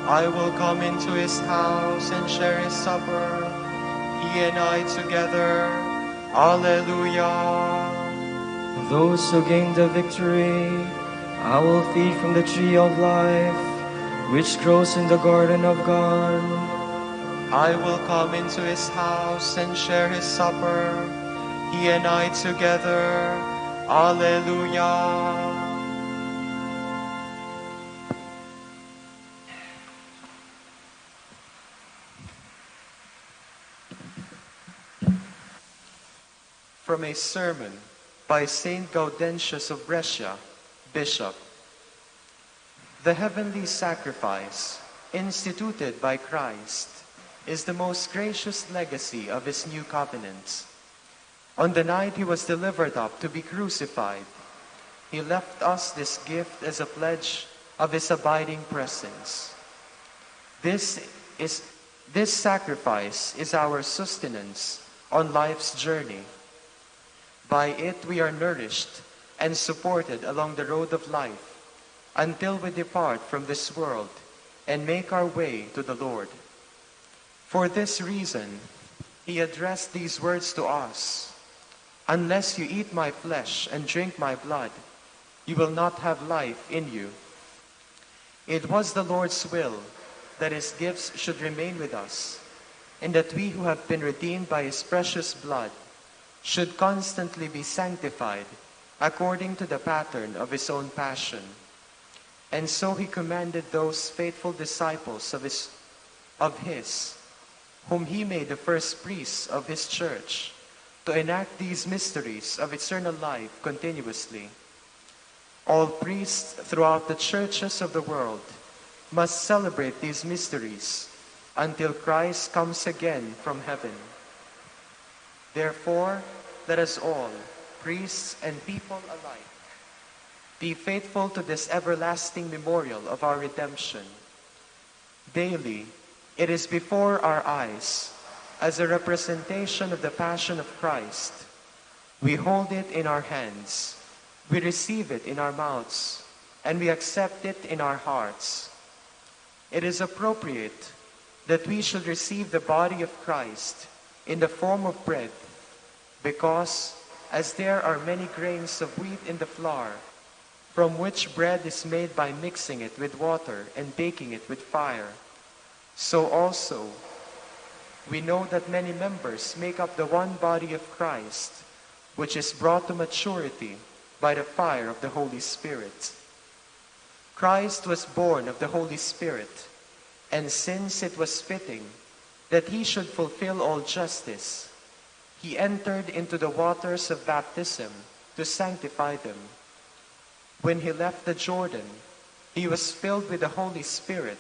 I will come into his house and share his supper, he and I together. Alleluia. those who gain the victory, I will feed from the tree of life, which grows in the garden of God. I will come into his house and share his supper, he and I together. Alleluia. From a sermon by Saint Gaudentius of Brescia, Bishop. The heavenly sacrifice, instituted by Christ, is the most gracious legacy of his new covenant. On the night he was delivered up to be crucified, he left us this gift as a pledge of his abiding presence. This sacrifice is our sustenance on life's journey. By it we are nourished and supported along the road of life until we depart from this world and make our way to the Lord. For this reason, he addressed these words to us: "Unless you eat my flesh and drink my blood, you will not have life in you." It was the Lord's will that his gifts should remain with us, and that we who have been redeemed by his precious blood should constantly be sanctified according to the pattern of his own passion. And so he commanded those faithful disciples of his, whom he made the first priests of his church, to enact these mysteries of eternal life continuously. All priests throughout the churches of the world must celebrate these mysteries until Christ comes again from heaven. Therefore, let us all, priests and people alike, be faithful to this everlasting memorial of our redemption. Daily, it is before our eyes, as a representation of the passion of Christ. We hold it in our hands, we receive it in our mouths, and we accept it in our hearts. It is appropriate that we should receive the body of Christ in the form of bread, because as there are many grains of wheat in the flour, from which bread is made by mixing it with water and baking it with fire, so also we know that many members make up the one body of Christ, which is brought to maturity by the fire of the Holy Spirit. Christ was born of the Holy Spirit, and since it was fitting that he should fulfill all justice, he entered into the waters of baptism to sanctify them. When he left the Jordan, he was filled with the Holy Spirit,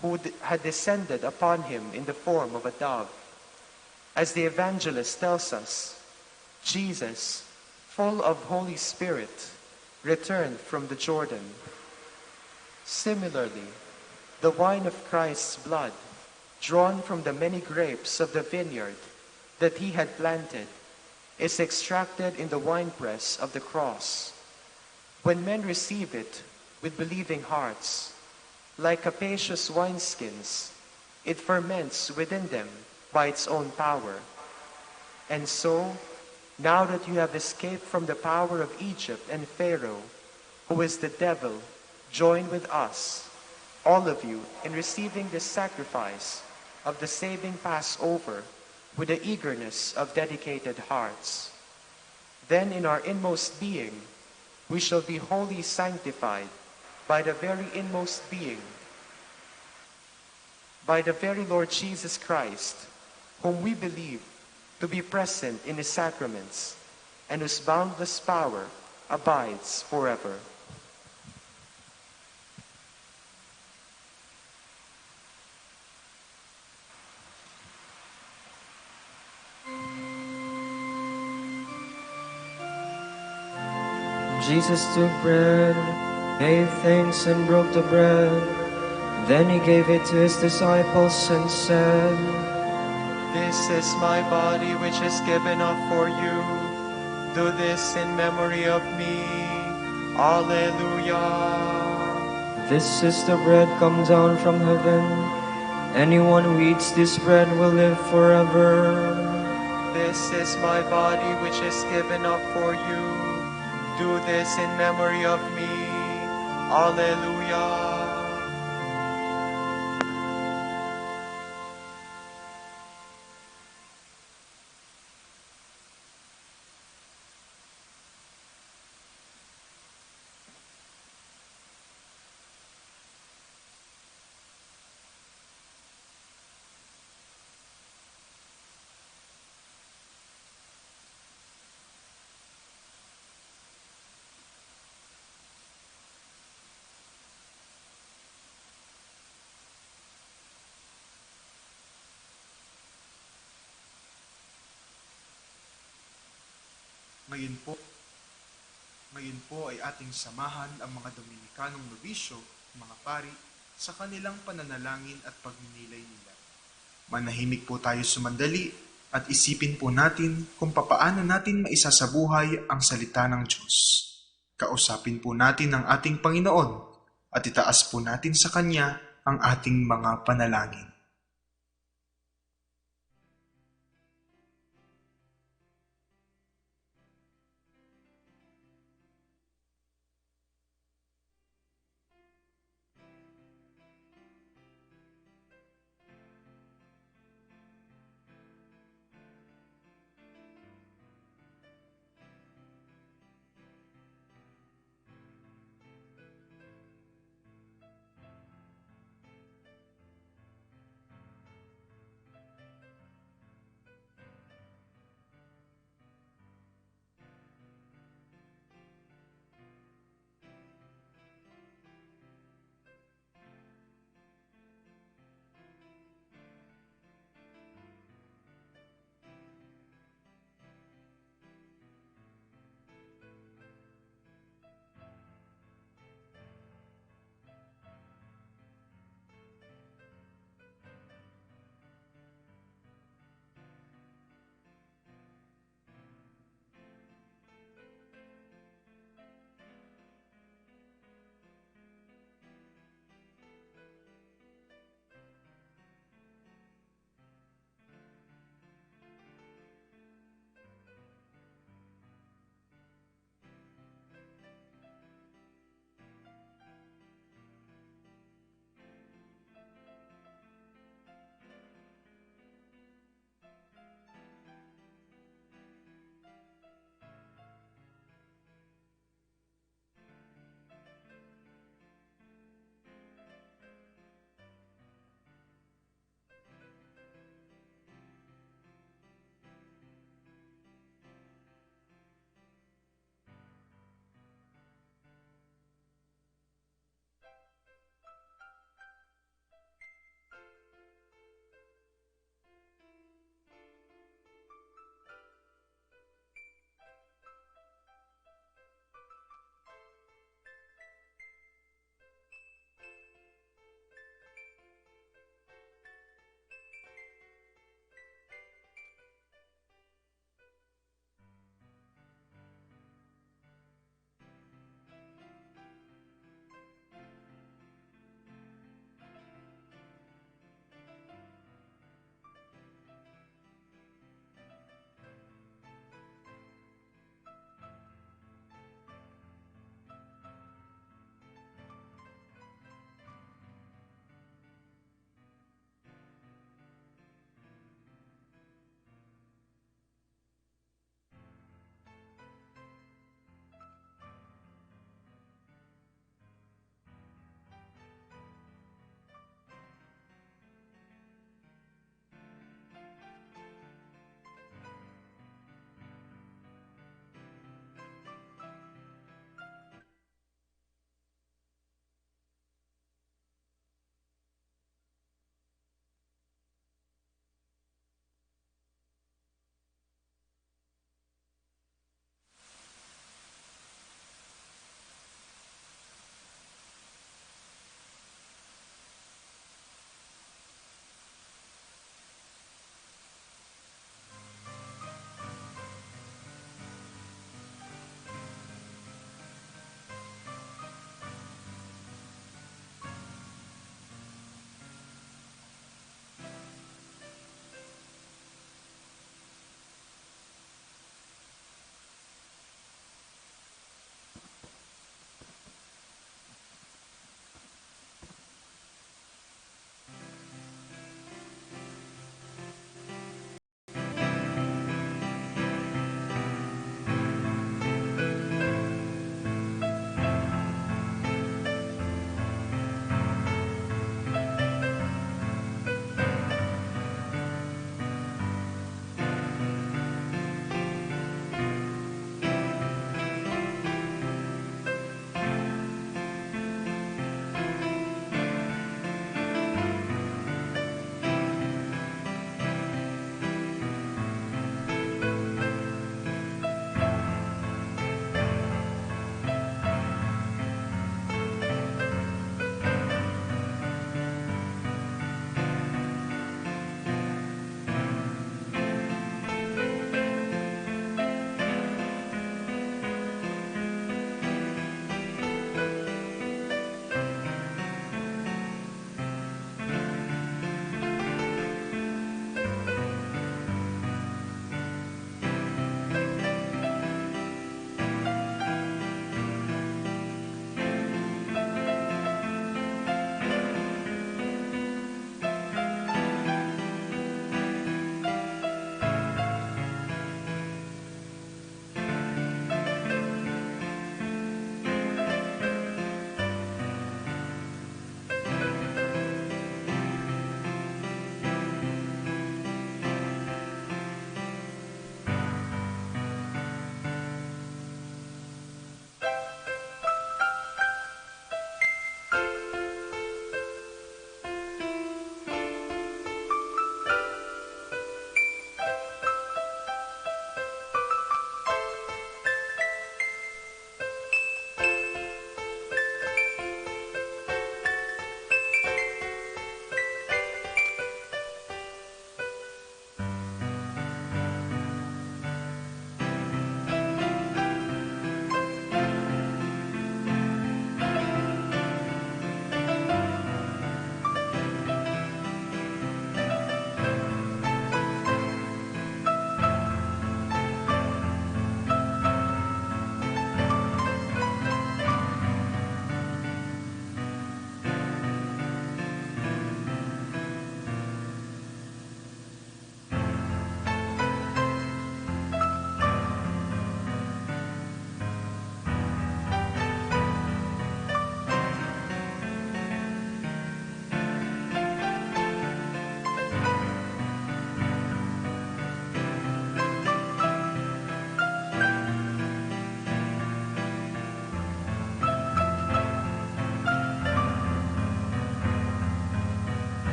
who had descended upon him in the form of a dove. As the evangelist tells us, Jesus, full of Holy Spirit, returned from the Jordan. Similarly, the wine of Christ's blood, drawn from the many grapes of the vineyard that he had planted, is extracted in the winepress of the cross. When men receive it with believing hearts, like capacious wineskins, it ferments within them by its own power. And so, now that you have escaped from the power of Egypt and Pharaoh, who is the devil, join with us, all of you, in receiving this sacrifice of the saving Passover with the eagerness of dedicated hearts. Then in our inmost being, we shall be wholly sanctified by the very inmost being, by the very Lord Jesus Christ, whom we believe to be present in his sacraments, and whose boundless power abides forever. Jesus took bread, gave thanks and broke the bread. Then he gave it to his disciples and said, This is my body which is given up for you. Do this in memory of me. Alleluia. This is the bread come down from heaven. Anyone who eats this bread will live forever. This is my body which is given up for you. Do this in memory of me. Alleluia. Ngayon po ay ating samahan ang mga Dominikanong nobisyo, mga pari, sa kanilang pananalangin at pagninilay nila. Manahimik po tayo sumandali at isipin po natin kung papaano natin maisasabuhay ang salita ng Diyos. Kausapin po natin ang ating Panginoon at itaas po natin sa Kanya ang ating mga panalangin.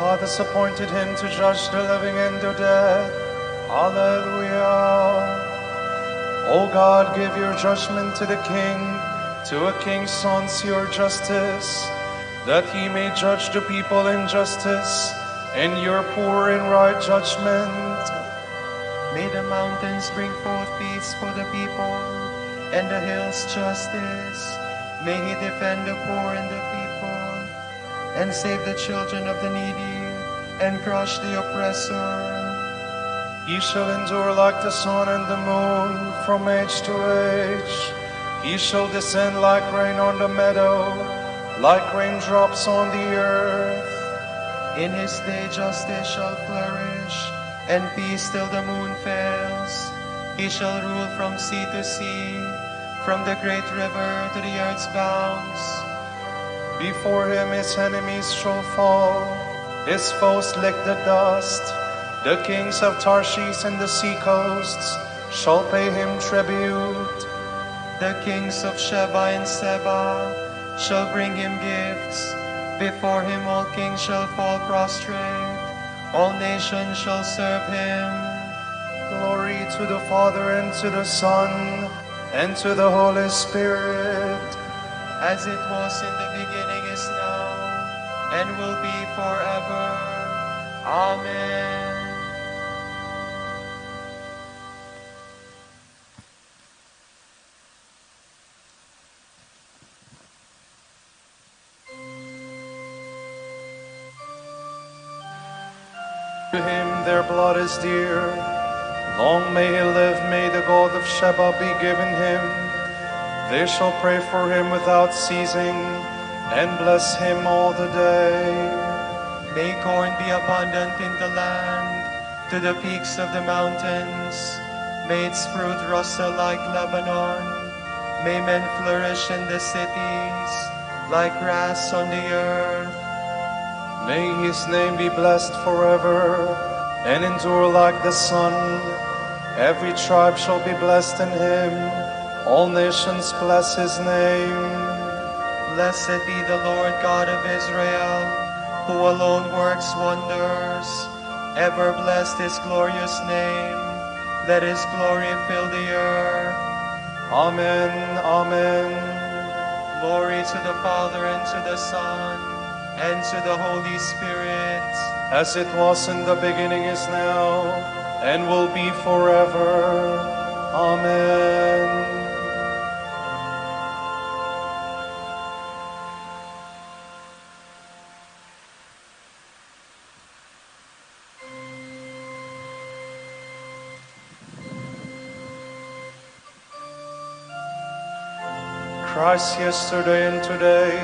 God has appointed him to judge the living and the dead. Hallelujah. O God, give your judgment to the king, to a king's sons your justice, that he may judge the people in justice, and your poor in right judgment. May the mountains bring forth peace for the people, and the hills justice. May he defend the poor and the people, and save the children of the needy, and crush the oppressor. He shall endure like the sun and the moon from age to age. He shall descend like rain on the meadow, like raindrops on the earth. In his day justice shall flourish, and peace till the moon fails. He shall rule from sea to sea, from the great river to the earth's bounds. Before him his enemies shall fall, his foes lick the dust. The kings of Tarshish and the seacoasts shall pay him tribute. The kings of Sheba and Seba shall bring him gifts. Before him all kings shall fall prostrate. All nations shall serve him. Glory to the Father, and to the Son, and to the Holy Spirit. As it was in the beginning, is now, and will be forever. Amen. To him their blood is dear. Long may he live, may the God of Sheba be given him. They shall pray for him without ceasing, and bless him all the day. May corn be abundant in the land, to the peaks of the mountains. May its fruit rustle like Lebanon. May men flourish in the cities, like grass on the earth. May his name be blessed forever, and endure like the sun. Every tribe shall be blessed in him. All nations bless his name. Blessed be the Lord God of Israel, who alone works wonders. Ever blessed his glorious name. Let his glory fill the earth. Amen, amen. Glory to the Father, and to the Son, and to the Holy Spirit. As it was in the beginning, is now, and will be forever. Amen. Christ yesterday and today,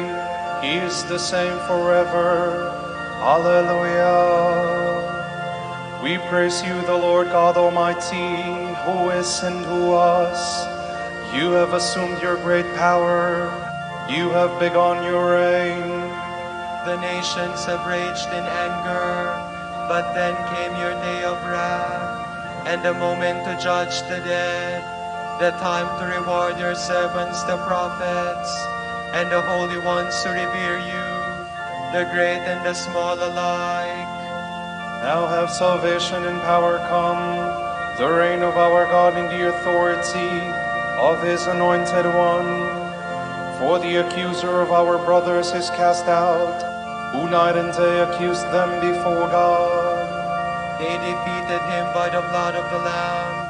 he is the same forever. Hallelujah. We praise you, the Lord God Almighty, who is and who was. You have assumed your great power. You have begun your reign. The nations have raged in anger, but then came your day of wrath, and the moment to judge the dead, the time to reward your servants, the prophets, and the holy ones who revere you, the great and the small alike. Now have salvation and power come, the reign of our God in the authority of his anointed one. For the accuser of our brothers is cast out, who night and day accused them before God. They defeated him by the blood of the Lamb,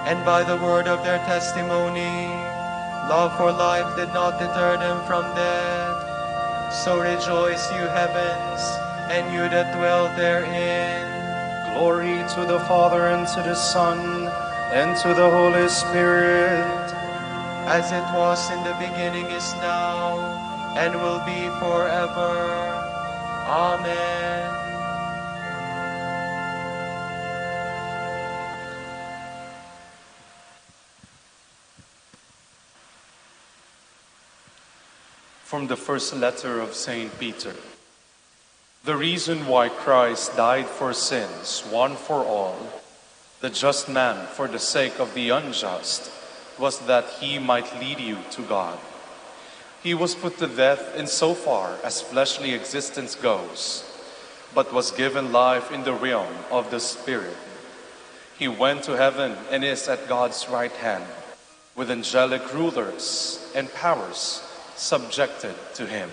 and by the word of their testimony. Love for life did not deter them from death. So rejoice, you heavens, and you that dwell therein. Glory to the Father, and to the Son, and to the Holy Spirit. As it was in the beginning, is now, and will be forever. Amen. From the first letter of St. Peter. The reason why Christ died for sins, one for all, the just man for the sake of the unjust, was that he might lead you to God. He was put to death in so far as fleshly existence goes, but was given life in the realm of the Spirit. He went to heaven and is at God's right hand, with angelic rulers and powers subjected to him.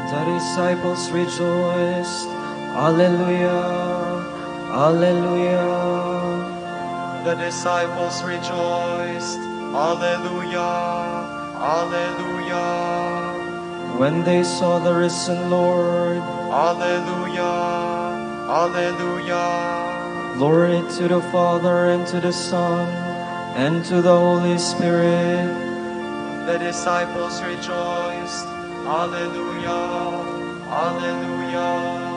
The disciples rejoiced. Alleluia, Alleluia. The disciples rejoiced. Alleluia, Alleluia. When they saw the risen Lord, Alleluia, Alleluia. glory to the Father and to the Son and to the Holy Spirit. The disciples rejoiced. Alleluia, Alleluia.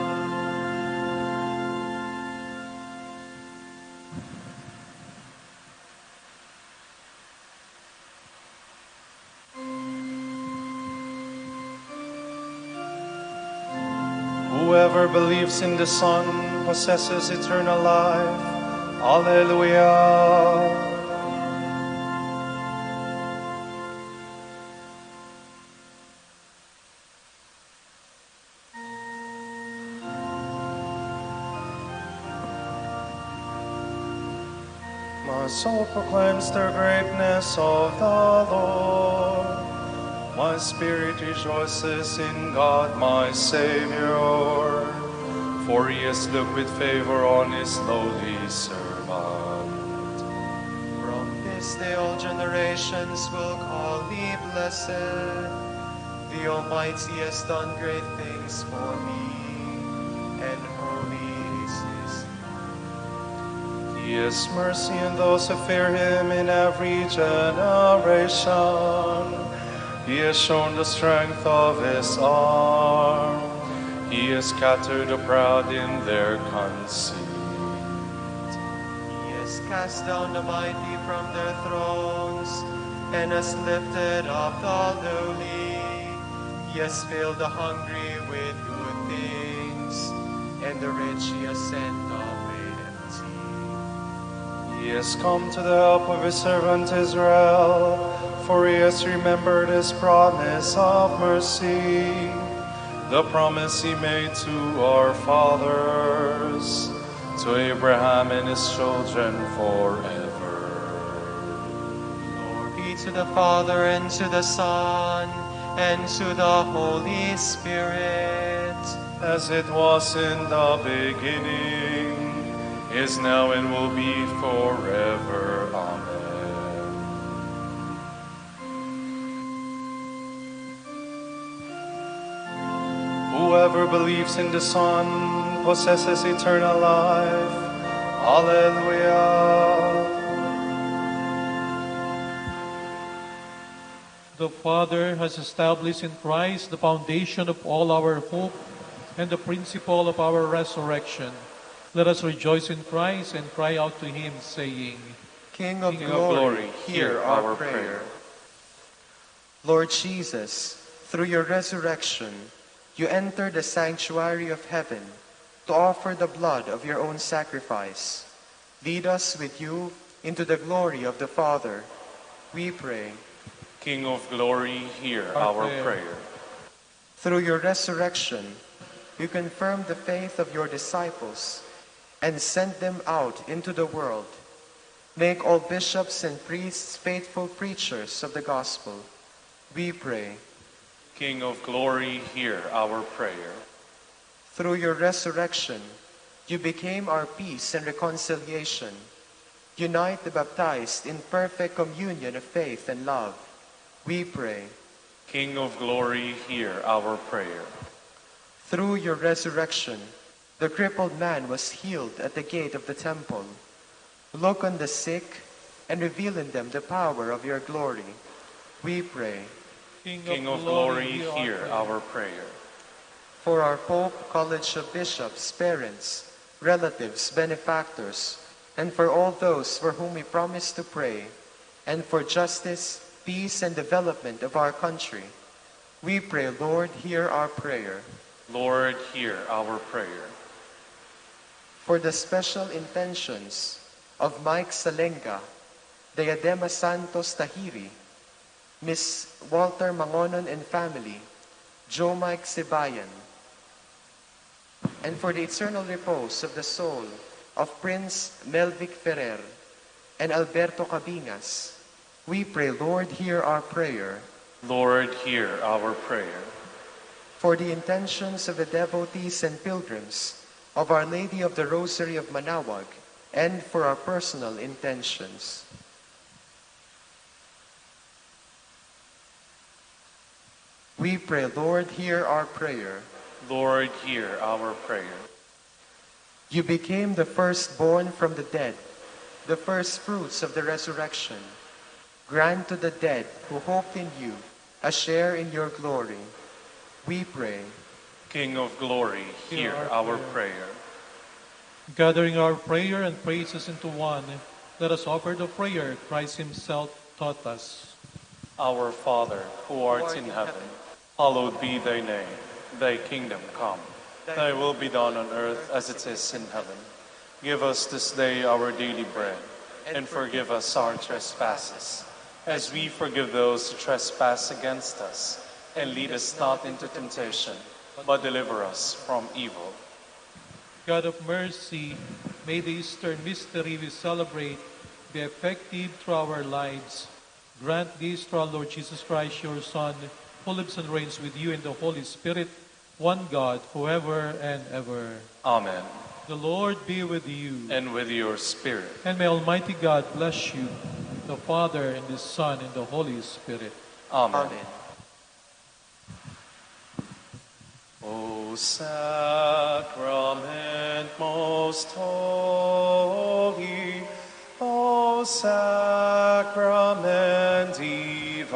Whoever believes in the Son possesses eternal life. Alleluia. My soul proclaims the greatness of the Lord. My spirit rejoices in God my Savior, for he has looked with favor on his lowly servant. From this day all generations will call me blessed. The Almighty has done great things for me, and holy is his name. He has mercy on those who fear him in every generation. He has shown the strength of his arm. He has scattered the proud in their conceit. He has cast down the mighty from their thrones, and has lifted up the lowly. He has filled the hungry with good things, and the rich he has sent away empty. He has come to the help of his servant Israel, for he has remembered his promise of mercy, the promise he made to our fathers, to Abraham and his children forever. Glory be to the Father, and to the Son, and to the Holy Spirit. As it was in the beginning, is now, and will be forever. Amen. Whoever believes in the Son possesses eternal life. Alleluia. The Father has established in Christ the foundation of all our hope and the principle of our resurrection. Let us rejoice in Christ and cry out to him, saying, King of glory, hear our prayer. Lord Jesus, through your resurrection, you entered the sanctuary of heaven to offer the blood of your own sacrifice. Lead us with you into the glory of the Father, we pray. King of glory, hear our prayer. Through your resurrection, you confirmed the faith of your disciples and sent them out into the world. Make all bishops and priests faithful preachers of the gospel, we pray. King of glory, hear our prayer. Through your resurrection, you became our peace and reconciliation. Unite the baptized in perfect communion of faith and love, we pray. King of glory, hear our prayer. Through your resurrection, the crippled man was healed at the gate of the temple. Look on the sick and reveal in them the power of your glory, we pray. King of glory, hear our prayer. For our Pope, College of Bishops, parents, relatives, benefactors, and for all those for whom we promise to pray, and for justice, peace, and development of our country, We pray, Lord, hear our prayer. Lord, hear our prayer. For the special intentions of Mike Salenga, Diadema Santos Tahiri, Miss Walter Mangonon and family, Joe Mike Sibayan, and for the eternal repose of the soul of Prince Melvic Ferrer and Alberto Cabingas, we pray, Lord, hear our prayer. Lord, hear our prayer. For the intentions of the devotees and pilgrims of Our Lady of the Rosary of Manaoag, and for our personal intentions. We pray, Lord, hear our prayer. Lord, hear our prayer. You became the firstborn from the dead, the first fruits of the resurrection. Grant to the dead who hope in you a share in your glory. We pray. King of glory, hear our prayer. Gathering our prayer and praises into one, let us offer the prayer Christ himself taught us. Our Father, who art in heaven, hallowed be thy name. Thy kingdom come. Thy will be done on earth as it is in heaven. Give us this day our daily bread, and forgive us our trespasses, as we forgive those who trespass against us. And lead us not into temptation, but deliver us from evil. God of mercy, may the Easter mystery we celebrate be effective through our lives. Grant this through our Lord Jesus Christ, your Son, who lives and reigns with you in the Holy Spirit, one God, forever and ever. Amen. The Lord be with you. And with your spirit. And may Almighty God bless you, the Father, and the Son, and the Holy Spirit. Amen. O sacrament most holy, O sacrament divine,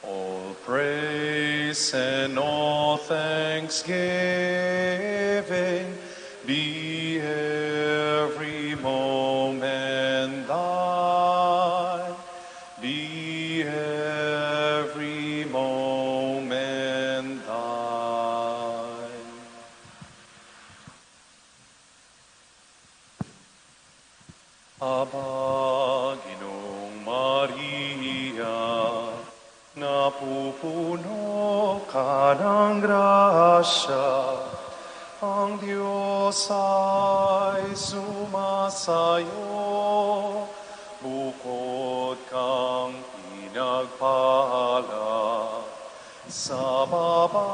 all praise and all thanksgiving be every moment thine, be every moment thine. Aba, Ginong Maria, napupuno ka ng grasya, ang Diyos ay sumasayo, bukod kang pinagpala. Sa babaeng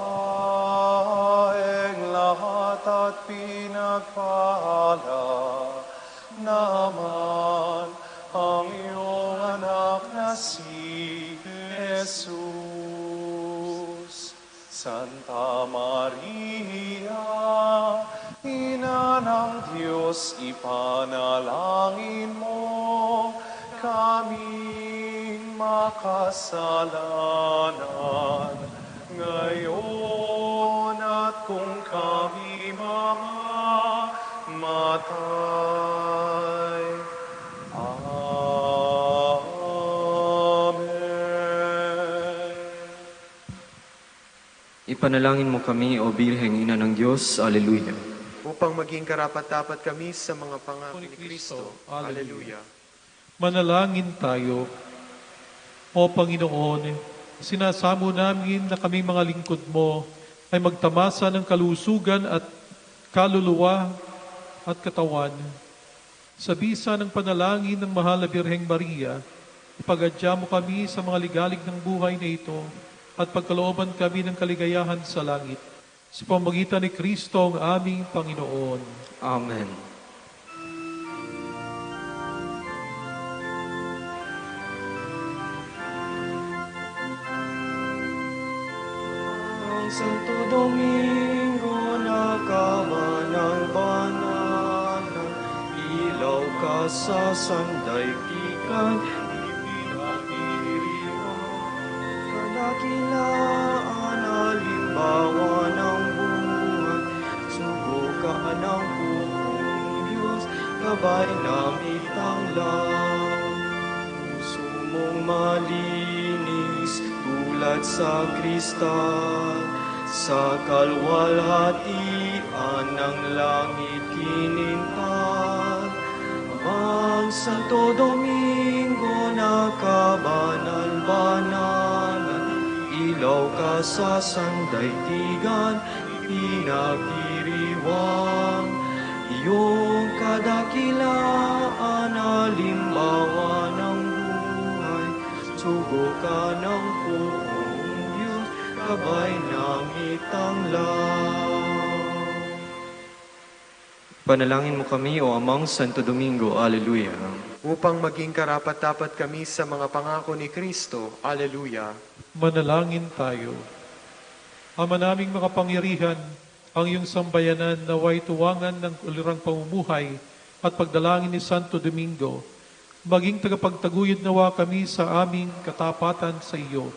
lahat at pinagpala naman ang iyong anak na si Jesus. Santa Maria, Ina ng Diyos, ipanalangin mo kaming makasalanan ngayon at kung kami mamamatay. Ipanalangin mo kami, O Birheng Ina ng Diyos. Alleluia. Upang maging karapat-dapat kami sa mga pangako ni Kristo. Alleluia. Manalangin tayo. O Panginoon, sinasamo namin na kami mga lingkod mo ay magtamasa ng kalusugan at kaluluwa at katawan. Sa bisa ng panalangin ng mahal na Birheng Maria, ipagadya mo kami sa mga ligalig ng buhay na ito at pagkalooban kami ng kaligayahan sa langit. Sa pamamagitan ni Kristo ang aming Panginoon. Amen. Ang Santo Domingo nagawa ng banalan, ilaw ka sa sandaigdigan, kadakilaan halimbawa ng buhay, subukaan ng buong Diyos, gabay na mitanglang. Puso mong malinis, tulad at sakristan, sa kalwalhatian ng langit kinintag. Amang Santo Domingo na kabanal-banalan, ilaw ka sa sandaigdigan, pinagdiriwang. Iyong kadakilaan, halimbawa ng buhay, sugo ka ng buong Diyos, gabay ng itanglaw. Panalangin mo kami, O Amang Santo Domingo. Alleluia. Upang maging karapat-dapat kami sa mga pangako ni Kristo. Alleluia. Manalangin tayo. Ama naming makapangyarihan, ang iyong sambayanan naway tuwangan ng ulirang pamumuhay at pagdalangin ni Santo Domingo, maging tagapagtaguyod nawa kami sa aming katapatan sa iyo,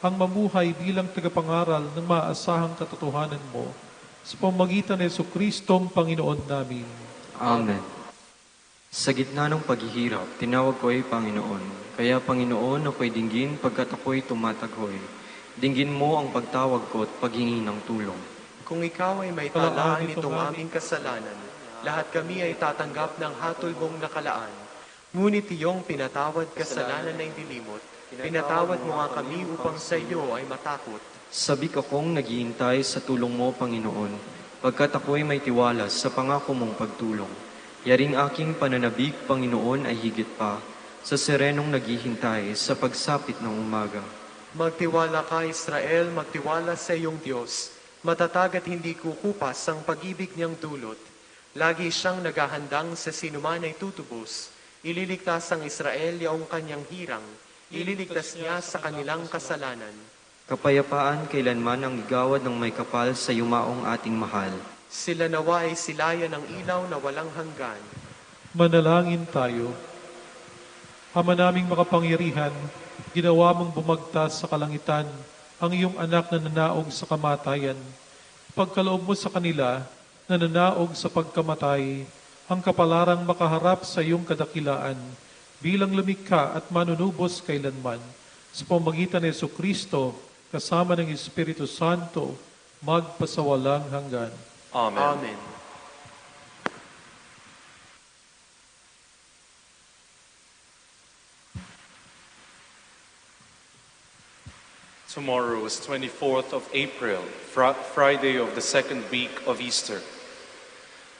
ang mamuhay bilang tagapangaral ng maaasahang katotohanan mo, sa pamamagitan ni Jesucristong Panginoon namin. Amen. Sa gitna ng paghihirap, tinawag ko ay Panginoon. Kaya Panginoon, ako'y dinggin pagkat ako'y tumataghoy. Dinggin mo ang pagtawag ko at paghingi ng tulong. Kung ikaw ay may talaan nitong aming kasalanan, lahat kami ay tatanggap ng hatol mong nakalaan. Ngunit iyong pinatawad kasalanan na indilimot, pinatawad mo nga kami upang sa iyo ay matakot. Sabik akong naghihintay sa tulong mo, Panginoon, pagkat ako'y may tiwala sa pangako mong pagtulong. Yaring aking pananabik, Panginoon, ay higit pa sa serenong naghihintay sa pagsapit ng umaga. Magtiwala ka, Israel, magtiwala sa iyong Diyos. Matatag at hindi kukupas ang pag-ibig niyang dulot. Lagi siyang naghahandang sa sinuman ay tutubos. Ililigtas ang Israel yaong kanyang hirang. Ililigtas niya sa kanilang kasalanan. Kapayapaan kailanman ang igawad ng may kapal sa yumaong ating mahal. Sila nawa ay silayan ng ilaw na walang hanggan. Manalangin tayo. Ama naming makapangyarihan, ginawa mong bumagtas sa kalangitan ang iyong anak na nanaog sa kamatayan. Pagkaloob mo sa kanila na nanaog sa pagkamatay, ang kapalarang makaharap sa iyong kadakilaan bilang lumikha at manunubos kailanman. Sa pamamagitan ni Jesucristo, kasama ng Espiritu Santo, magpasawalang hanggan. Amen. Amen. Tomorrow is 24th of April, Friday of the second week of Easter.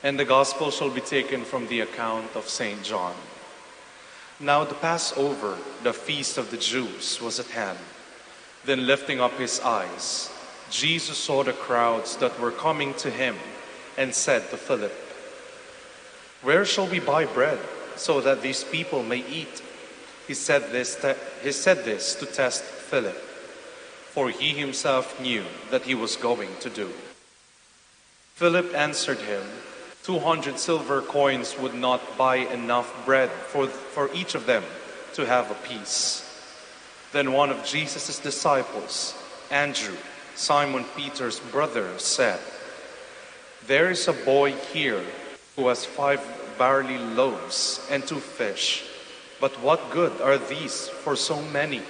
And the Gospel shall be taken from the account of St. John. Now the Passover, the feast of the Jews, was at hand. Then lifting up his eyes, Jesus saw the crowds that were coming to him and said to Philip, "Where shall we buy bread so that these people may eat?" He said this to test Philip, for he himself knew that he was going to do. Philip answered him, 200 silver coins would not buy enough bread for each of them to have a piece. Then one of Jesus' disciples, Andrew, Simon Peter's brother, said, "There is a boy here who has 5 barley loaves and 2 fish, but what good are these for so many?"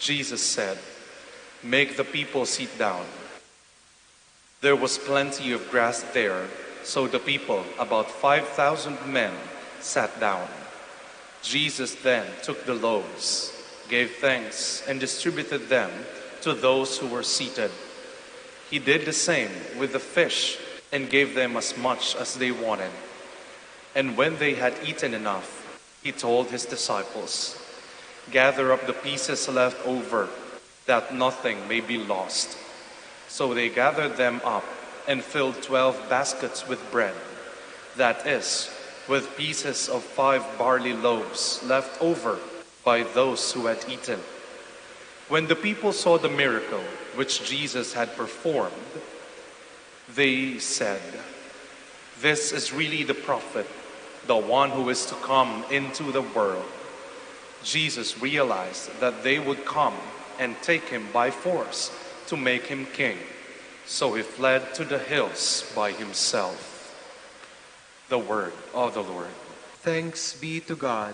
Jesus said, "Make the people sit down." There was plenty of grass there, so the people, about 5,000 men, sat down. Jesus then took the loaves, gave thanks, and distributed them to those who were seated. He did the same with the fish and gave them as much as they wanted. And when they had eaten enough, he told his disciples, "Gather up the pieces left over, that nothing may be lost." So they gathered them up and filled 12 baskets with bread, that is, with pieces of 5 barley loaves left over by those who had eaten. When the people saw the miracle which Jesus had performed, they said, "This is really the prophet, the one who is to come into the world." Jesus realized that they would come and take him by force to make him king, so he fled to the hills by himself. The word of the Lord. Thanks be to God.